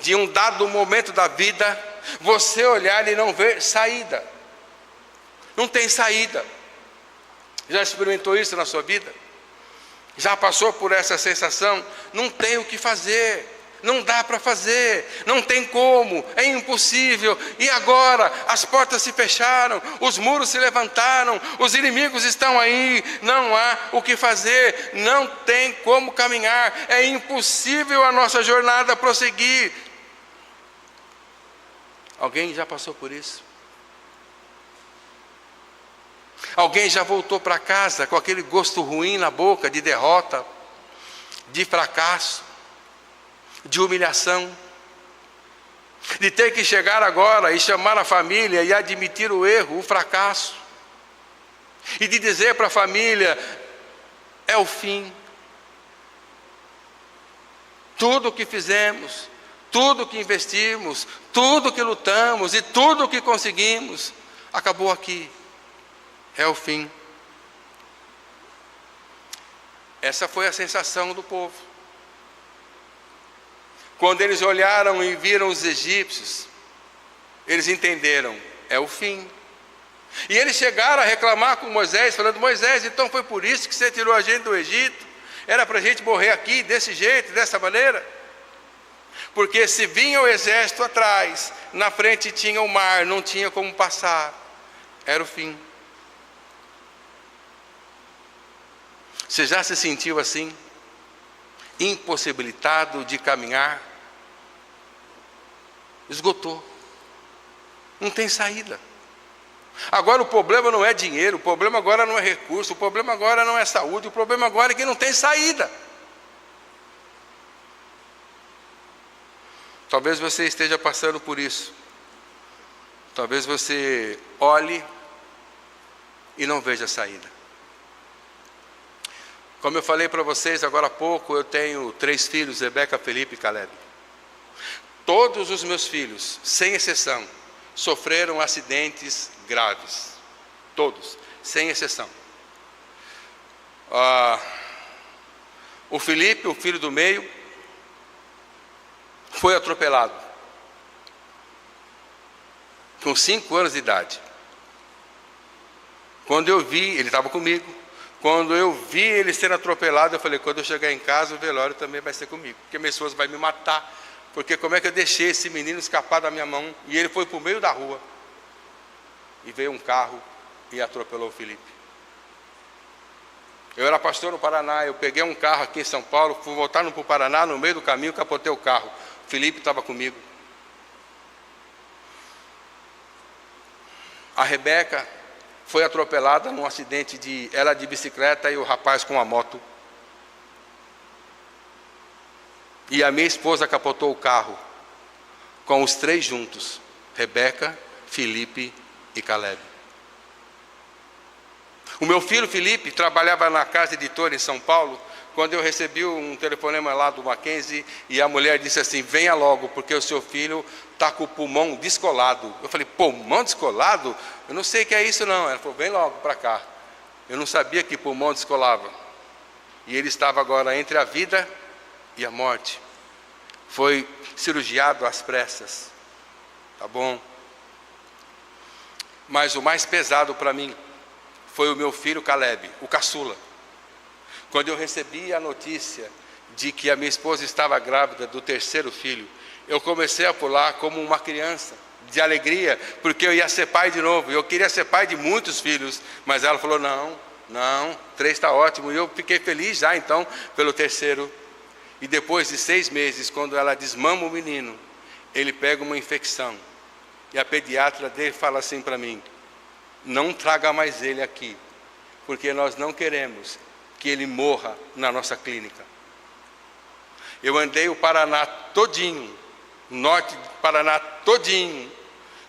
De um dado momento da vida, você olhar e não ver saída. Não tem saída. Já experimentou isso na sua vida? Já passou por essa sensação? Não tem o que fazer. Não dá para fazer, não tem como, é impossível. E agora? As portas se fecharam, os muros se levantaram, os inimigos estão aí, não há o que fazer, não tem como caminhar, é impossível a nossa jornada prosseguir. Alguém já passou por isso? Alguém já voltou para casa com aquele gosto ruim na boca, de derrota, de fracasso, de humilhação, de ter que chegar agora e chamar a família e admitir o erro, o fracasso, e de dizer para a família: é o fim. Tudo o que fizemos, tudo o que investimos, tudo o que lutamos e tudo o que conseguimos, acabou aqui, é o fim. Essa foi a sensação do povo. Quando eles olharam e viram os egípcios, eles entenderam, é o fim. E eles chegaram a reclamar com Moisés, falando: Moisés, então foi por isso que você tirou a gente do Egito? Era para a gente morrer aqui, desse jeito, dessa maneira? Porque se vinha o exército atrás, na frente tinha o mar, não tinha como passar. Era o fim. Você já se sentiu assim? Impossibilitado de caminhar? Esgotou. Não tem saída. Agora o problema não é dinheiro, o problema agora não é recurso, o problema agora não é saúde, o problema agora é que não tem saída. Talvez você esteja passando por isso. Talvez você olhe e não veja saída. Como eu falei para vocês agora há pouco, eu tenho 3 filhos, Rebeca, Felipe e Caleb. Todos os meus filhos, sem exceção, sofreram acidentes graves. Todos, sem exceção. O Felipe, o filho do meio, foi atropelado com 5 anos de idade. Quando eu vi, ele estava comigo. Quando eu vi ele sendo atropelado, eu falei: quando eu chegar em casa, o velório também vai ser comigo, porque minha esposa vai me matar. Porque como é que eu deixei esse menino escapar da minha mão? E ele foi para o meio da rua, e veio um carro e atropelou o Felipe. Eu era pastor no Paraná, eu peguei um carro aqui em São Paulo, fui voltar para o Paraná, no meio do caminho capotei o carro. O Felipe estava comigo. A Rebeca foi atropelada num acidente ela de bicicleta e o rapaz com a moto. E a minha esposa capotou o carro, com os 3 juntos, Rebeca, Felipe e Caleb. O meu filho Felipe trabalhava na casa editora em São Paulo, quando eu recebi um telefonema lá do Mackenzie, e a mulher disse assim: venha logo, porque o seu filho está com o pulmão descolado. Eu falei: pulmão descolado? Eu não sei o que é isso não. Ela falou: vem logo para cá. Eu não sabia que pulmão descolava. E ele estava agora entre a vida e a morte. Foi cirurgiado às pressas. Tá bom? Mas o mais pesado para mim foi o meu filho Caleb, o caçula. Quando eu recebi a notícia de que a minha esposa estava grávida do 3º filho, eu comecei a pular como uma criança, de alegria, porque eu ia ser pai de novo. Eu queria ser pai de muitos filhos, mas ela falou: não, 3 está ótimo. E eu fiquei feliz já então pelo 3º. E depois de 6 meses, quando ela desmama o menino, ele pega uma infecção. E a pediatra dele fala assim para mim: não traga mais ele aqui, porque nós não queremos que ele morra na nossa clínica. Eu andei o Paraná todinho, o norte do Paraná todinho,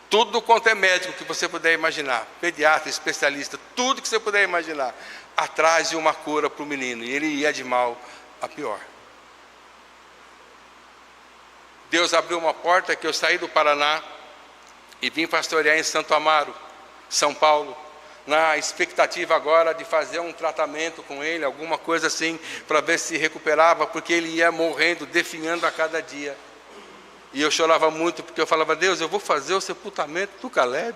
tudo quanto é médico que você puder imaginar, pediatra, especialista, tudo que você puder imaginar, atrás de uma cura para o menino, e ele ia de mal a pior. Deus abriu uma porta que eu saí do Paraná e vim pastorear em Santo Amaro, São Paulo, na expectativa agora de fazer um tratamento com ele, alguma coisa assim, para ver se recuperava, porque ele ia morrendo, definhando a cada dia. E eu chorava muito, porque eu falava: Deus, eu vou fazer o sepultamento do Caleb?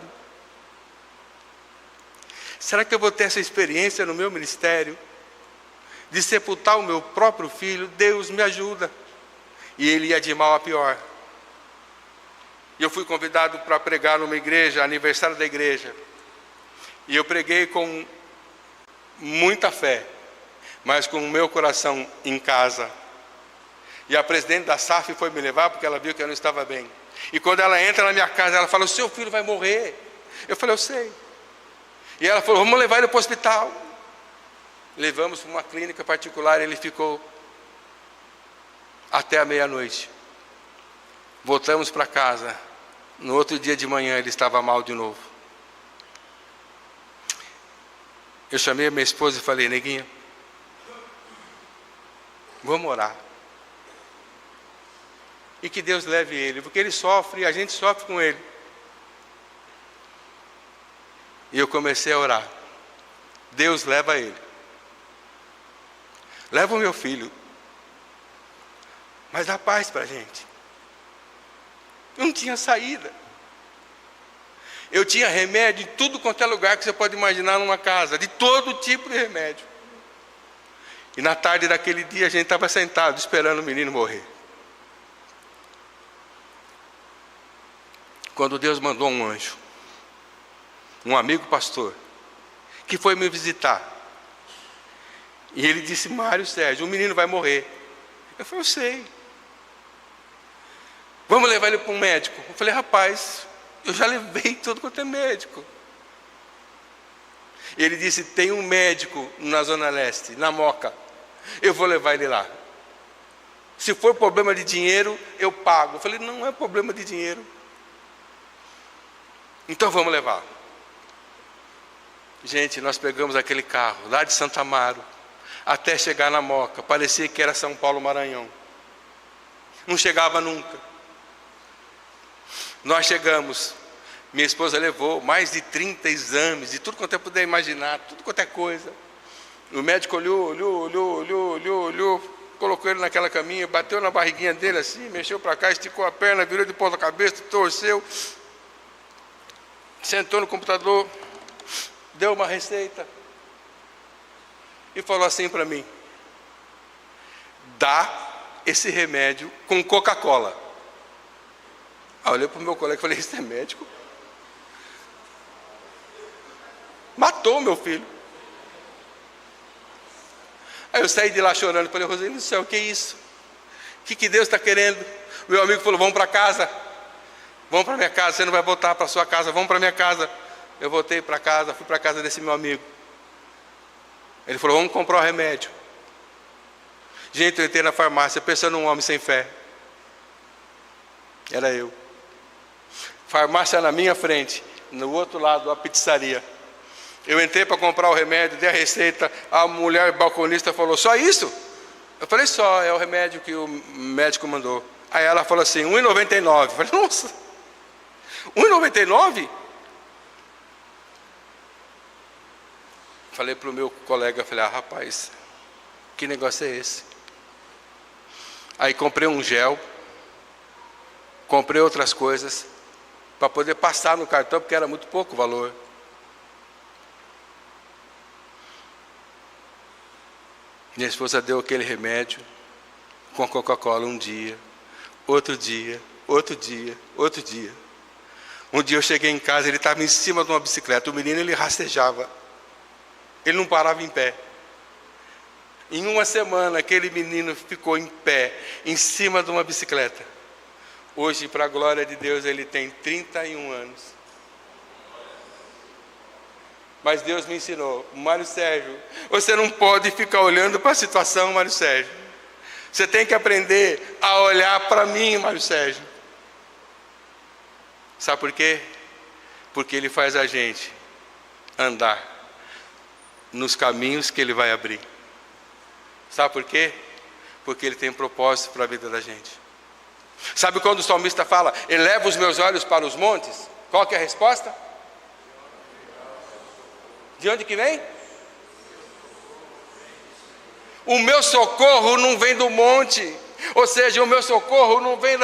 Será que eu vou ter essa experiência no meu ministério? De sepultar o meu próprio filho? Deus, me ajuda. E ele ia de mal a pior. E eu fui convidado para pregar numa igreja, aniversário da igreja. E eu preguei com muita fé, mas com o meu coração em casa. E a presidente da SAF foi me levar, porque ela viu que eu não estava bem. E quando ela entra na minha casa, ela fala: o seu filho vai morrer. Eu falei: eu sei. E ela falou: vamos levar ele para o hospital. Levamos para uma clínica particular, ele ficou até a meia-noite. Voltamos para casa. No outro dia de manhã ele estava mal de novo. Eu chamei a minha esposa e falei: neguinha, vamos orar. E que Deus leve ele, porque ele sofre e a gente sofre com ele. E eu comecei a orar: Deus leva ele. leva o meu filho, mas dá paz para a gente. Não tinha saída. Eu tinha remédio em tudo quanto é lugar que você pode imaginar numa casa, de todo tipo de remédio. E na tarde daquele dia a gente estava sentado esperando o menino morrer. Quando Deus mandou um anjo, um amigo pastor, que foi me visitar. E ele disse: Mário Sérgio, o menino vai morrer. Eu falei: eu sei. Vamos levar ele para um médico. Eu falei: rapaz, eu já levei tudo quanto é médico. E ele disse: tem um médico na Zona Leste, na Moca. Eu vou levar ele lá. Se for problema de dinheiro, eu pago. Eu falei: não é problema de dinheiro. Então vamos levar. Gente, nós pegamos aquele carro lá de Santo Amaro até chegar na Moca. Parecia que era São Paulo, Maranhão. Não chegava nunca. Nós chegamos. Minha esposa levou mais de 30 exames, de tudo quanto eu puder imaginar, tudo quanto é coisa. O médico olhou, colocou ele naquela caminha, bateu na barriguinha dele assim, mexeu para cá, esticou a perna, virou de ponta cabeça, torceu, sentou no computador, deu uma receita e falou assim para mim: dá esse remédio com Coca-Cola. Aí eu olhei para o meu colega e falei: isso é médico? Matou meu filho. Aí eu saí de lá chorando, falei: Roseli do céu, o que é isso? O que Deus está querendo? Meu amigo falou: vamos para casa. Vamos para minha casa, você não vai voltar para sua casa, vamos para minha casa. Eu voltei para casa, fui para a casa desse meu amigo. Ele falou: vamos comprar o remédio. Gente, eu entrei na farmácia pensando num homem sem fé. Era eu. Farmácia na minha frente, no outro lado a pizzaria. Eu entrei para comprar o remédio, dei a receita, a mulher balconista falou: só isso? Eu falei: só, é o remédio que o médico mandou. Aí ela falou assim: R$1,99. Eu falei: nossa, R$1,99? Falei para o meu colega, falei: ah, rapaz, que negócio é esse? Aí comprei um gel, comprei outras coisas, para poder passar no cartão, porque era muito pouco o valor. Minha esposa deu aquele remédio com Coca-Cola um dia, outro dia, outro dia, outro dia. Um dia eu cheguei em casa, ele estava em cima de uma bicicleta. O menino, ele rastejava. Ele não parava em pé. Em uma semana, aquele menino ficou em pé, em cima de uma bicicleta. Hoje, para a glória de Deus, ele tem 31 anos. Mas Deus me ensinou: Mário Sérgio, você não pode ficar olhando para a situação, Mário Sérgio. Você tem que aprender a olhar para mim, Mário Sérgio. Sabe por quê? Porque Ele faz a gente andar nos caminhos que Ele vai abrir. Sabe por quê? Porque Ele tem propósito para a vida da gente. Sabe quando o salmista fala: eleva os meus olhos para os montes? Qual que é a resposta? De onde que vem? O meu socorro não vem do monte. Ou seja, o meu socorro não vem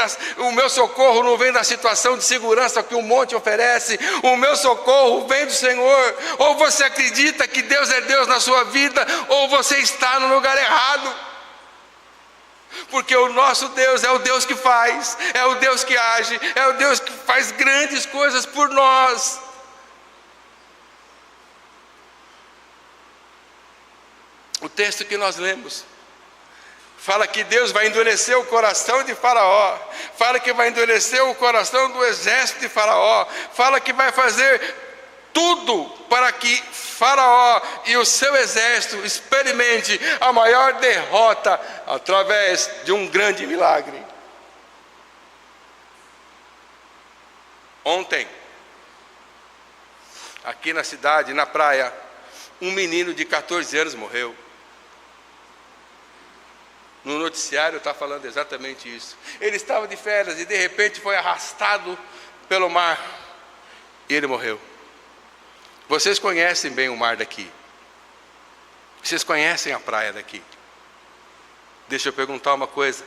da situação de segurança que o monte oferece. O meu socorro vem do Senhor. Ou você acredita que Deus é Deus na sua vida, ou você está no lugar errado. Porque o nosso Deus é o Deus que faz, é o Deus que age, é o Deus que faz grandes coisas por nós. O texto que nós lemos fala que Deus vai endurecer o coração de Faraó, fala que vai endurecer o coração do exército de Faraó, fala que vai fazer tudo para que Faraó e o seu exército experimente a maior derrota através de um grande milagre. Ontem, aqui na cidade, na praia, um menino de 14 anos morreu. No noticiário está falando exatamente isso. Ele estava de férias e de repente foi arrastado pelo mar e ele morreu. Vocês conhecem bem o mar daqui. Vocês conhecem a praia daqui. Deixa eu perguntar uma coisa.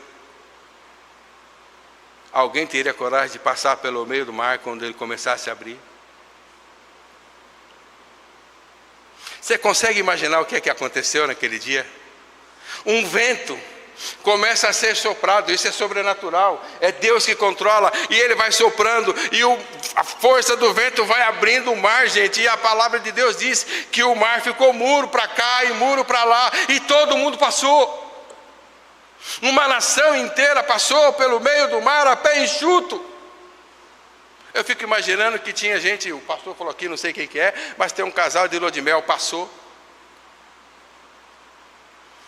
Alguém teria coragem de passar pelo meio do mar quando ele começasse a abrir? Você consegue imaginar o que é que aconteceu naquele dia? Um vento começa a ser soprado, isso é sobrenatural, é Deus que controla, e Ele vai soprando, e a força do vento vai abrindo o mar, gente, e a palavra de Deus diz que o mar ficou muro para cá e muro para lá, e todo mundo passou. Uma nação inteira passou pelo meio do mar a pé enxuto. Eu fico imaginando que tinha gente, o pastor falou aqui, não sei quem que é, mas tem um casal de lua de mel, passou.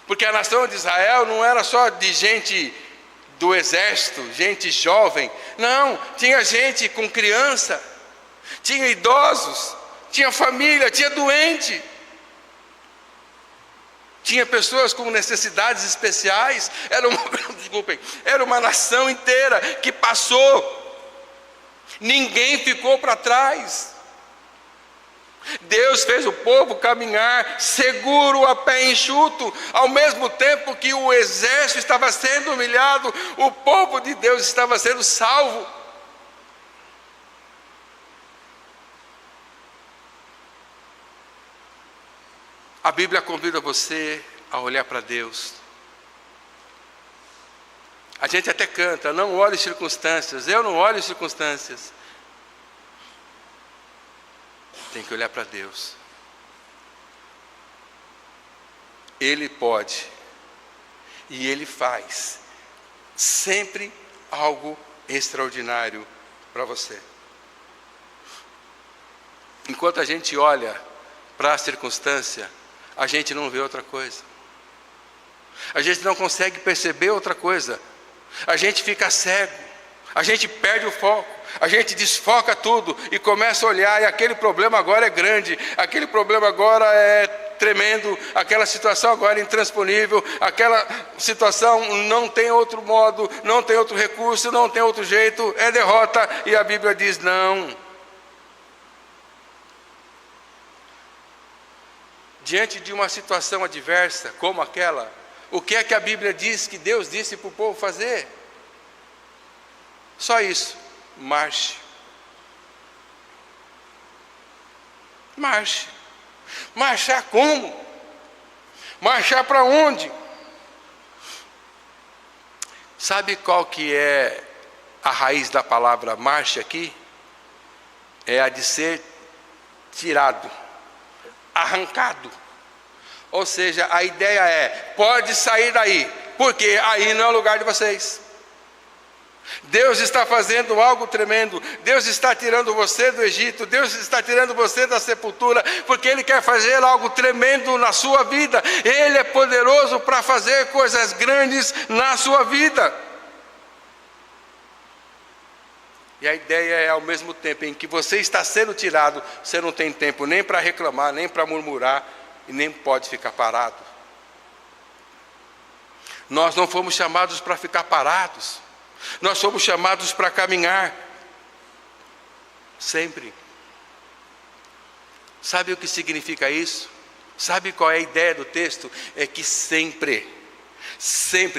Porque a nação de Israel não era só de gente do exército, gente jovem. Não, tinha gente com criança, tinha idosos, tinha família, tinha doente. Tinha pessoas com necessidades especiais. Era uma nação inteira que passou. Ninguém ficou para trás. Deus fez o povo caminhar seguro, a pé enxuto. Ao mesmo tempo que o exército estava sendo humilhado, o povo de Deus estava sendo salvo. A Bíblia convida você a olhar para Deus. A gente até canta, não olhe circunstâncias. Eu não olho circunstâncias. Tem que olhar para Deus. Ele pode e Ele faz sempre algo extraordinário para você. Enquanto a gente olha para a circunstância, a gente não vê outra coisa. A gente não consegue perceber outra coisa. A gente fica cego. A gente perde o foco. A gente desfoca tudo e começa a olhar, e aquele problema agora é grande, aquele problema agora é tremendo, aquela situação agora é intransponível, aquela situação não tem outro modo, não tem outro recurso, não tem outro jeito, é derrota. E a Bíblia diz não. Diante de uma situação adversa como aquela, o que é que a Bíblia diz que Deus disse para o povo fazer? Só isso. Marche. Marche. Marchar como? Marchar para onde? Sabe qual que é a raiz da palavra marche aqui? É a de ser tirado, arrancado. Ou seja, a ideia é, pode sair daí, porque aí não é o lugar de vocês. Deus está fazendo algo tremendo. Deus está tirando você do Egito. Deus está tirando você da sepultura, porque Ele quer fazer algo tremendo na sua vida. Ele é poderoso para fazer coisas grandes na sua vida. E a ideia é, ao mesmo tempo em que você está sendo tirado, você não tem tempo nem para reclamar, nem para murmurar, e nem pode ficar parado. Nós não fomos chamados para ficar parados. Nós somos chamados para caminhar. Sempre. Sabe o que significa isso? Sabe qual é a ideia do texto? É que sempre,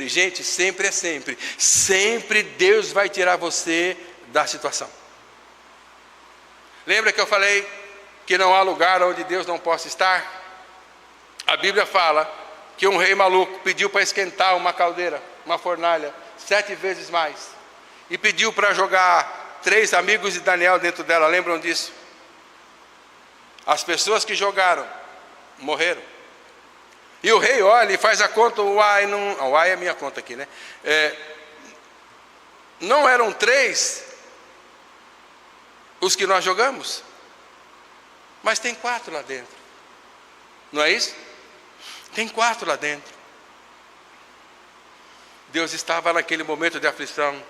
gente, sempre é sempre. Sempre Deus vai tirar você da situação. Lembra que eu falei que não há lugar onde Deus não possa estar? A Bíblia fala que um rei maluco pediu para esquentar uma caldeira, uma fornalha, 7 vezes mais, e pediu para jogar 3 amigos de Daniel dentro dela. Lembram disso? As pessoas que jogaram morreram. E o rei olha e faz a conta. O ai é minha conta aqui, né? Não eram 3 os que nós jogamos, mas tem 4 lá dentro. Não é isso? Tem 4 lá dentro. Deus estava naquele momento de aflição.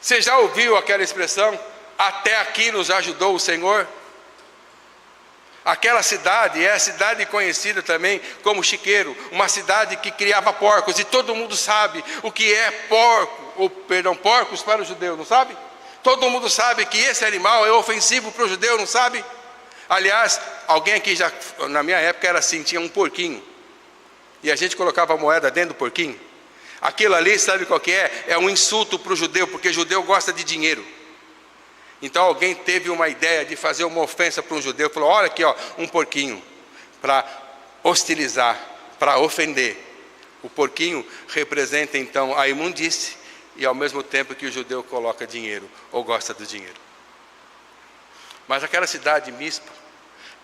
Você já ouviu aquela expressão? Até aqui nos ajudou o Senhor. Aquela cidade é a cidade conhecida também como Chiqueiro, uma cidade que criava porcos, e todo mundo sabe o que é porcos para o judeu, não sabe? Todo mundo sabe que esse animal é ofensivo para o judeu, não sabe? Aliás, alguém aqui já, na minha época era assim, tinha um porquinho, e a gente colocava a moeda dentro do porquinho. Aquilo ali, sabe qual que é? É um insulto para o judeu, porque judeu gosta de dinheiro. Então alguém teve uma ideia de fazer uma ofensa para um judeu, falou: olha aqui, ó, um porquinho, para hostilizar, para ofender. O porquinho representa então a imundície, e ao mesmo tempo que o judeu coloca dinheiro, ou gosta do dinheiro. Mas aquela cidade Mispa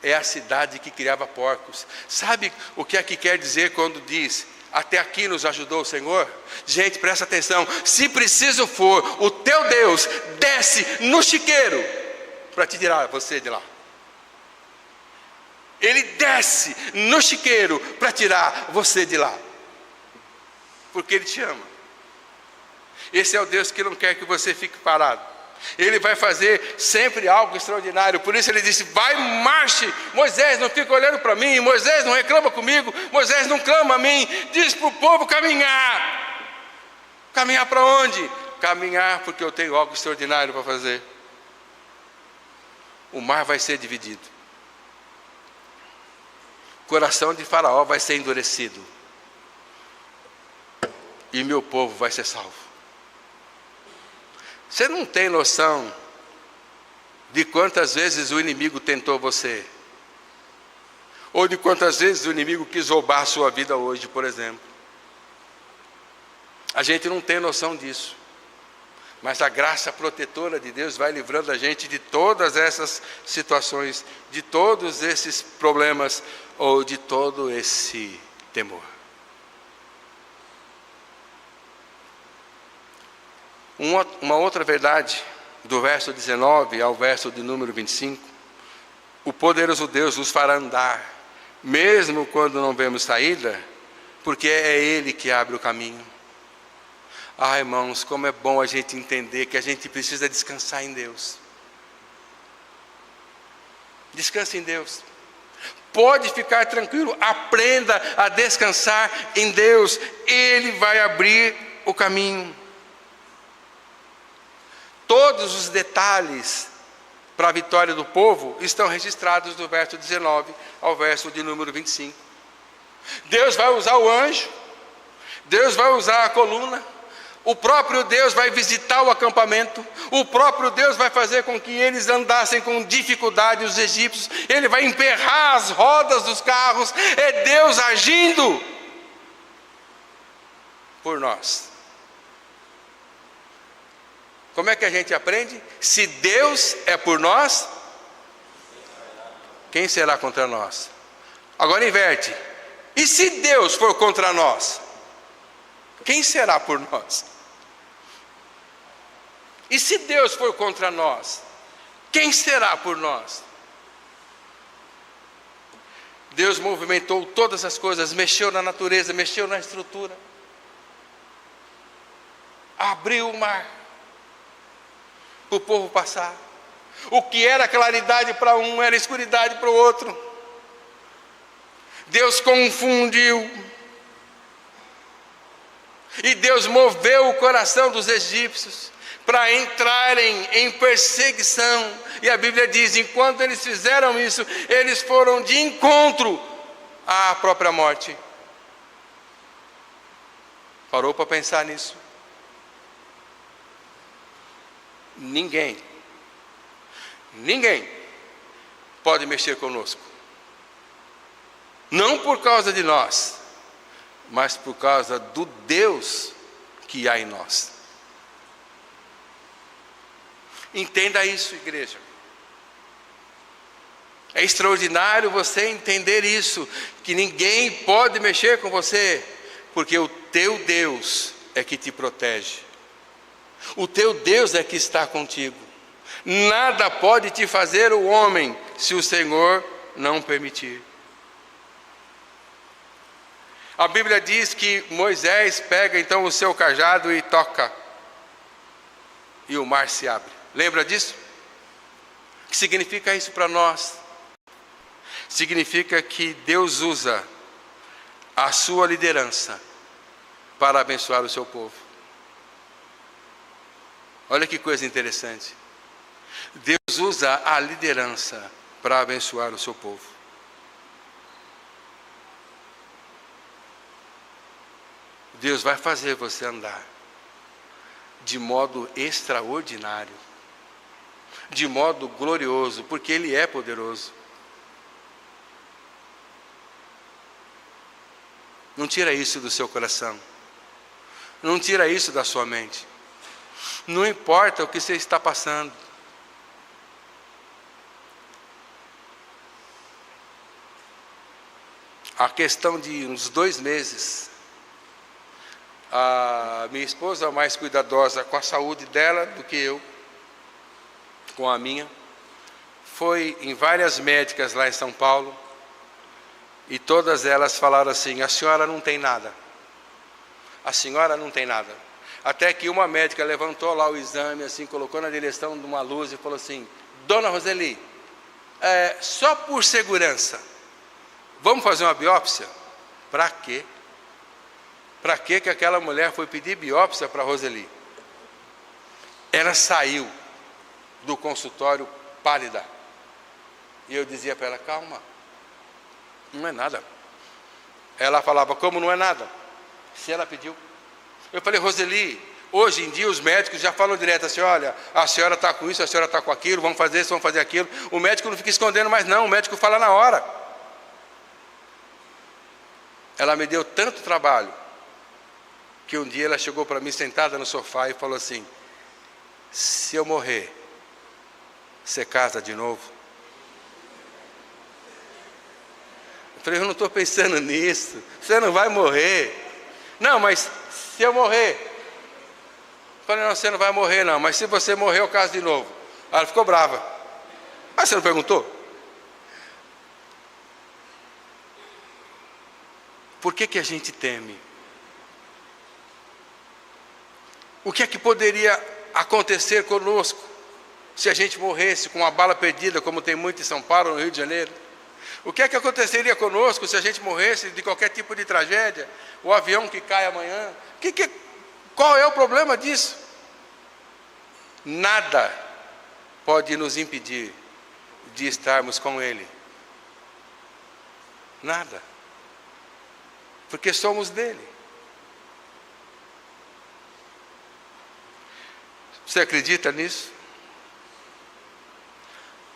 é a cidade que criava porcos. Sabe o que é que quer dizer quando diz: até aqui nos ajudou o Senhor? Gente, presta atenção, se preciso for, o teu Deus desce no chiqueiro para te tirar você de lá. Ele desce no chiqueiro para tirar você de lá, porque Ele te ama. Esse é o Deus que não quer que você fique parado. Ele vai fazer sempre algo extraordinário. Por isso Ele disse: vai, marche. Moisés, não fica olhando para mim. Moisés, não reclama comigo. Moisés, não clama a mim. Diz para o povo caminhar. Caminhar para onde? Caminhar porque eu tenho algo extraordinário para fazer. O mar vai ser dividido. O coração de Faraó vai ser endurecido. E meu povo vai ser salvo. Você não tem noção de quantas vezes o inimigo tentou você, ou de quantas vezes o inimigo quis roubar a sua vida hoje, por exemplo. A gente não tem noção disso, mas a graça protetora de Deus vai livrando a gente de todas essas situações, de todos esses problemas, ou de todo esse temor. Uma outra verdade, do verso 19 ao verso de número 25, o poderoso Deus nos fará andar, mesmo quando não vemos saída, porque é Ele que abre o caminho. Ah, irmãos, como é bom a gente entender que a gente precisa descansar em Deus. Descanse em Deus. Pode ficar tranquilo, aprenda a descansar em Deus. Ele vai abrir o caminho. Todos os detalhes para a vitória do povo estão registrados do verso 19 ao verso de número 25. Deus vai usar o anjo, Deus vai usar a coluna, o próprio Deus vai visitar o acampamento, o próprio Deus vai fazer com que eles andassem com dificuldade, os egípcios, Ele vai emperrar as rodas dos carros. É Deus agindo por nós. Como é que a gente aprende? Se Deus é por nós, quem será contra nós? Agora inverte. E se Deus for contra nós, quem será por nós? E se Deus for contra nós, quem será por nós? Deus movimentou todas as coisas, mexeu na natureza, mexeu na estrutura, abriu o mar para o povo passar. O que era claridade para um era escuridade para o outro. Deus confundiu. E Deus moveu o coração dos egípcios para entrarem em perseguição. E a Bíblia diz: enquanto eles fizeram isso, eles foram de encontro à própria morte. Parou para pensar nisso? Ninguém pode mexer conosco. Não por causa de nós, mas por causa do Deus que há em nós. Entenda isso, igreja. É extraordinário você entender isso, que ninguém pode mexer com você, porque o teu Deus é que te protege. O teu Deus é que está contigo. Nada pode te fazer o homem, se o Senhor não permitir. A Bíblia diz que Moisés pega então o seu cajado e toca, e o mar se abre. Lembra disso? O que significa isso para nós? Significa que Deus usa a sua liderança para abençoar o seu povo. Olha que coisa interessante. Deus usa a liderança para abençoar o seu povo. Deus vai fazer você andar de modo extraordinário, de modo glorioso, porque Ele é poderoso. Não tira isso do seu coração, não tira isso da sua mente. Não importa o que você está passando. A questão de uns 2 meses, a minha esposa, mais cuidadosa com a saúde dela do que eu, com a minha, foi em várias médicas lá em São Paulo, e todas elas falaram assim: a senhora não tem nada, a senhora não tem nada. Até que uma médica levantou lá o exame, assim, colocou na direção de uma luz e falou assim: Dona Roseli, só por segurança, vamos fazer uma biópsia? Para quê? Para que aquela mulher foi pedir biópsia para Roseli? Ela saiu do consultório pálida. E eu dizia para ela: calma, não é nada. Ela falava: como não é nada? Se ela pediu. Eu falei: Roseli, hoje em dia os médicos já falam direto assim: olha, a senhora está com isso, a senhora está com aquilo, vamos fazer isso, vamos fazer aquilo. O médico não fica escondendo mais não, o médico fala na hora. Ela me deu tanto trabalho, que um dia ela chegou para mim sentada no sofá e falou assim: se eu morrer, você casa de novo? Eu falei: eu não estou pensando nisso, você não vai morrer. Não, mas se eu morrer? Eu falei: não, você não vai morrer não, mas se você morrer eu caso de novo. Ela ficou brava. Mas você não perguntou? Por que a gente teme? O que é que poderia acontecer conosco se a gente morresse com uma bala perdida, como tem muito em São Paulo, no Rio de Janeiro? O que é que aconteceria conosco se a gente morresse de qualquer tipo de tragédia? O avião que cai amanhã? Qual é o problema disso? Nada pode nos impedir de estarmos com Ele. Nada. Porque somos dele. Você acredita nisso?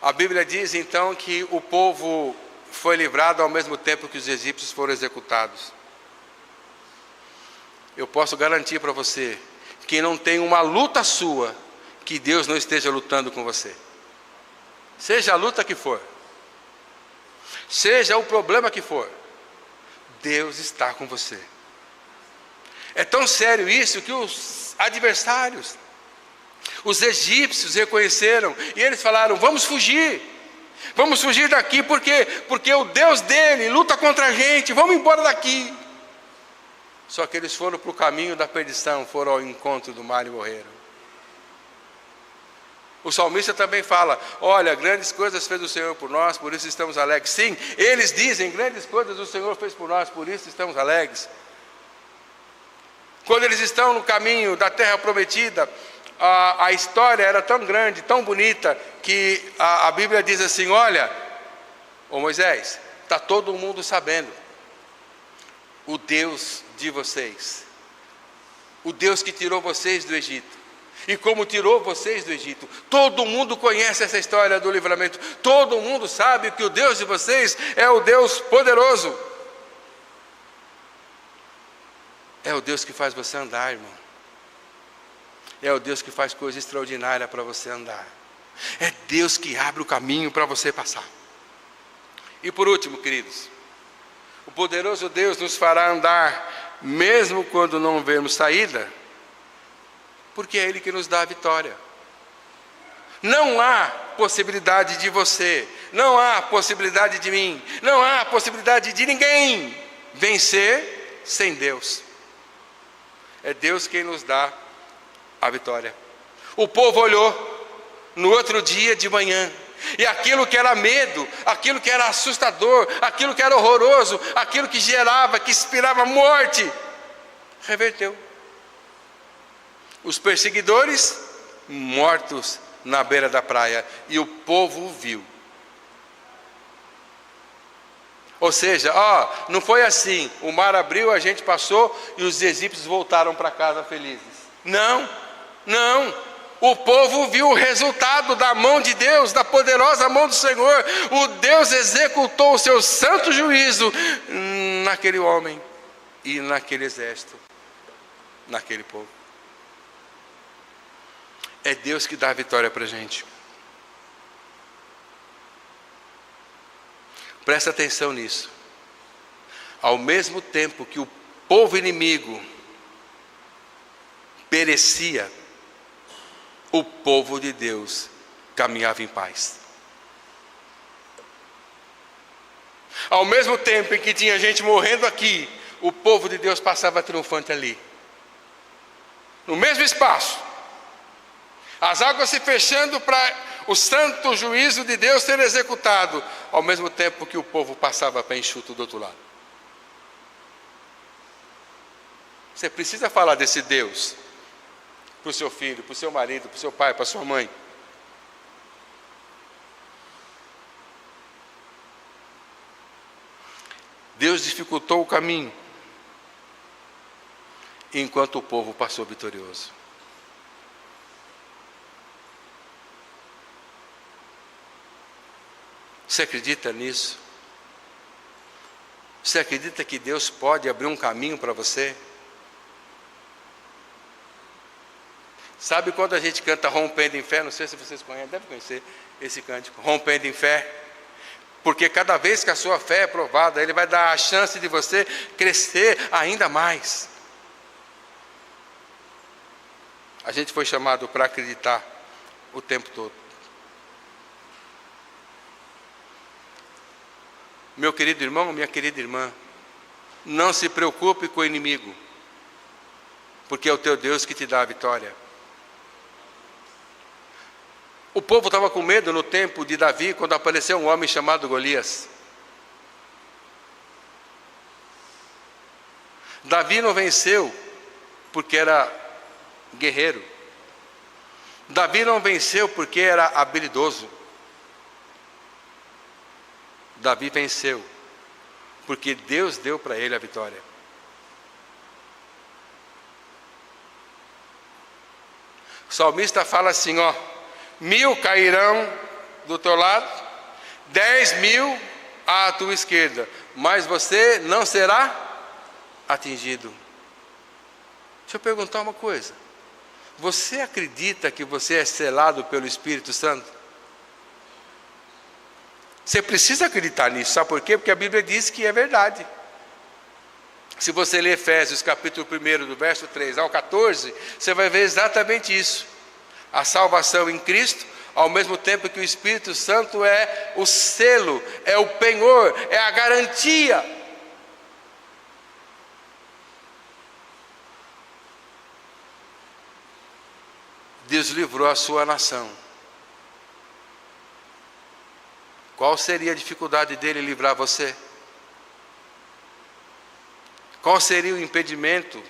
A Bíblia diz então que o povo foi livrado ao mesmo tempo que os egípcios foram executados. Eu posso garantir para você que não tem uma luta sua que Deus não esteja lutando com você. Seja a luta que for, seja o problema que for, Deus está com você. É tão sério isso que os adversários, os egípcios reconheceram e eles falaram: vamos fugir daqui, porque o Deus dele luta contra a gente, vamos embora daqui. Só que eles foram para o caminho da perdição, foram ao encontro do mar e morreram. O salmista também fala: olha, grandes coisas fez o Senhor por nós, por isso estamos alegres. Sim, eles dizem: grandes coisas o Senhor fez por nós, por isso estamos alegres. Quando eles estão no caminho da terra prometida, a história era tão grande, tão bonita, que a Bíblia diz assim: olha, ô Moisés, está todo mundo sabendo, o Deus de vocês, o Deus que tirou vocês do Egito, e como tirou vocês do Egito, todo mundo conhece essa história do livramento, todo mundo sabe que o Deus de vocês é o Deus poderoso, é o Deus que faz você andar, irmão. É o Deus que faz coisa extraordinária para você andar. É Deus que abre o caminho para você passar. E por último, queridos, o poderoso Deus nos fará andar, mesmo quando não vemos saída, porque é Ele que nos dá a vitória. Não há possibilidade de você, não há possibilidade de mim, não há possibilidade de ninguém vencer sem Deus. É Deus quem nos dá a vitória. O povo olhou no outro dia de manhã, e aquilo que era medo, aquilo que era assustador, aquilo que era horroroso, aquilo que gerava, que inspirava morte, reverteu. Os perseguidores mortos na beira da praia, e o povo viu. Ou seja, não foi assim, o mar abriu, a gente passou e os egípcios voltaram para casa felizes. Não, o povo viu o resultado da mão de Deus, da poderosa mão do Senhor. O Deus executou o seu santo juízo naquele homem e naquele exército, naquele povo. É Deus que dá a vitória para a gente. Presta atenção nisso. Ao mesmo tempo que o povo inimigo perecia, o povo de Deus caminhava em paz. Ao mesmo tempo em que tinha gente morrendo aqui, o povo de Deus passava triunfante ali. No mesmo espaço. As águas se fechando para o santo juízo de Deus ser executado, ao mesmo tempo que o povo passava para enxuto do outro lado. Você precisa falar desse Deus para o seu filho, para o seu marido, para o seu pai, para a sua mãe. Deus dificultou o caminho, enquanto o povo passou vitorioso. Você acredita nisso? Você acredita que Deus pode abrir um caminho para você? Sabe quando a gente canta Rompendo em Fé? Não sei se vocês conhecem, devem conhecer esse cântico, Rompendo em Fé. Porque cada vez que a sua fé é provada, Ele vai dar a chance de você crescer ainda mais. A gente foi chamado para acreditar o tempo todo. Meu querido irmão, minha querida irmã, não se preocupe com o inimigo, porque é o teu Deus que te dá a vitória. O povo estava com medo no tempo de Davi, quando apareceu um homem chamado Golias. Davi não venceu porque era guerreiro. Davi não venceu porque era habilidoso. Davi venceu porque Deus deu para ele a vitória. O salmista fala assim, 1000 cairão do teu lado, 10.000 à tua esquerda, mas você não será atingido. Deixa eu perguntar uma coisa. Você acredita que você é selado pelo Espírito Santo? Você precisa acreditar nisso, sabe por quê? Porque a Bíblia diz que é verdade. Se você ler Efésios capítulo 1, do verso 3 ao 14, você vai ver exatamente isso. A salvação em Cristo, ao mesmo tempo que o Espírito Santo é o selo, é o penhor, é a garantia. Deus livrou a sua nação. Qual seria a dificuldade dele livrar você? Qual seria o impedimento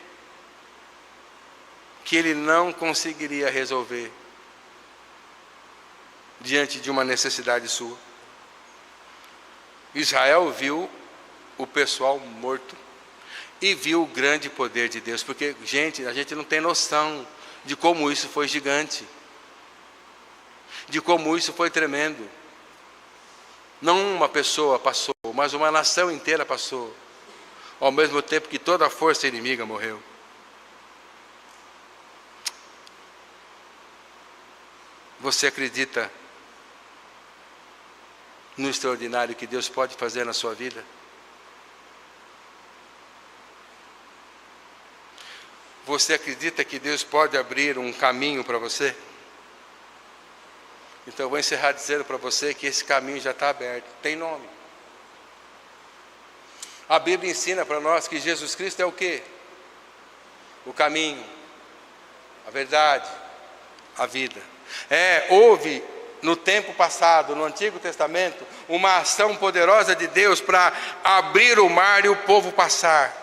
que ele não conseguiria resolver diante de uma necessidade sua? Israel viu o pessoal morto e viu o grande poder de Deus, porque, gente, a gente não tem noção de como isso foi gigante, de como isso foi tremendo. Não uma pessoa passou, mas uma nação inteira passou, ao mesmo tempo que toda a força inimiga morreu. Você acredita no extraordinário que Deus pode fazer na sua vida? Você acredita que Deus pode abrir um caminho para você? Então eu vou encerrar dizendo para você que esse caminho já está aberto, tem nome. A Bíblia ensina para nós que Jesus Cristo é o quê? O caminho, a verdade, a vida. Houve no tempo passado, no Antigo Testamento, uma ação poderosa de Deus para abrir o mar e o povo passar.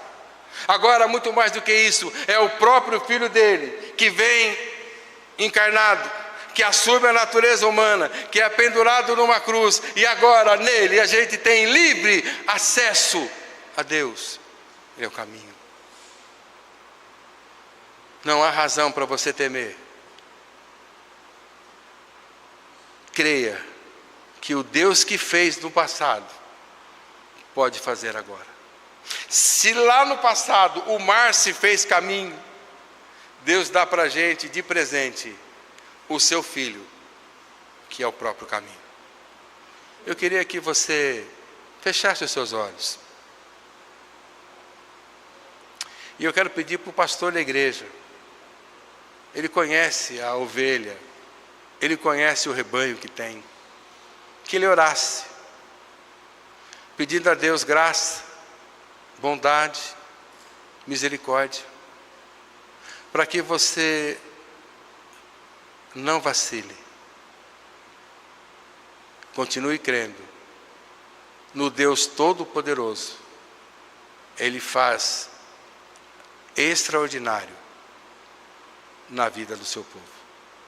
Agora, muito mais do que isso, é o próprio Filho dele, que vem encarnado, que assume a natureza humana, que é pendurado numa cruz, e agora nele a gente tem livre acesso a Deus. Ele é o caminho. Não há razão para você temer. Creia que o Deus que fez no passado pode fazer agora. Se lá no passado o mar se fez caminho, Deus dá para a gente de presente o seu Filho, que é o próprio caminho. Eu queria que você fechasse os seus olhos. E eu quero pedir para o pastor da igreja, ele conhece a ovelha, ele conhece o rebanho que tem, que ele orasse, pedindo a Deus graça, bondade, misericórdia, para que você não vacile. Continue crendo no Deus Todo-Poderoso. Ele faz extraordinário na vida do seu povo.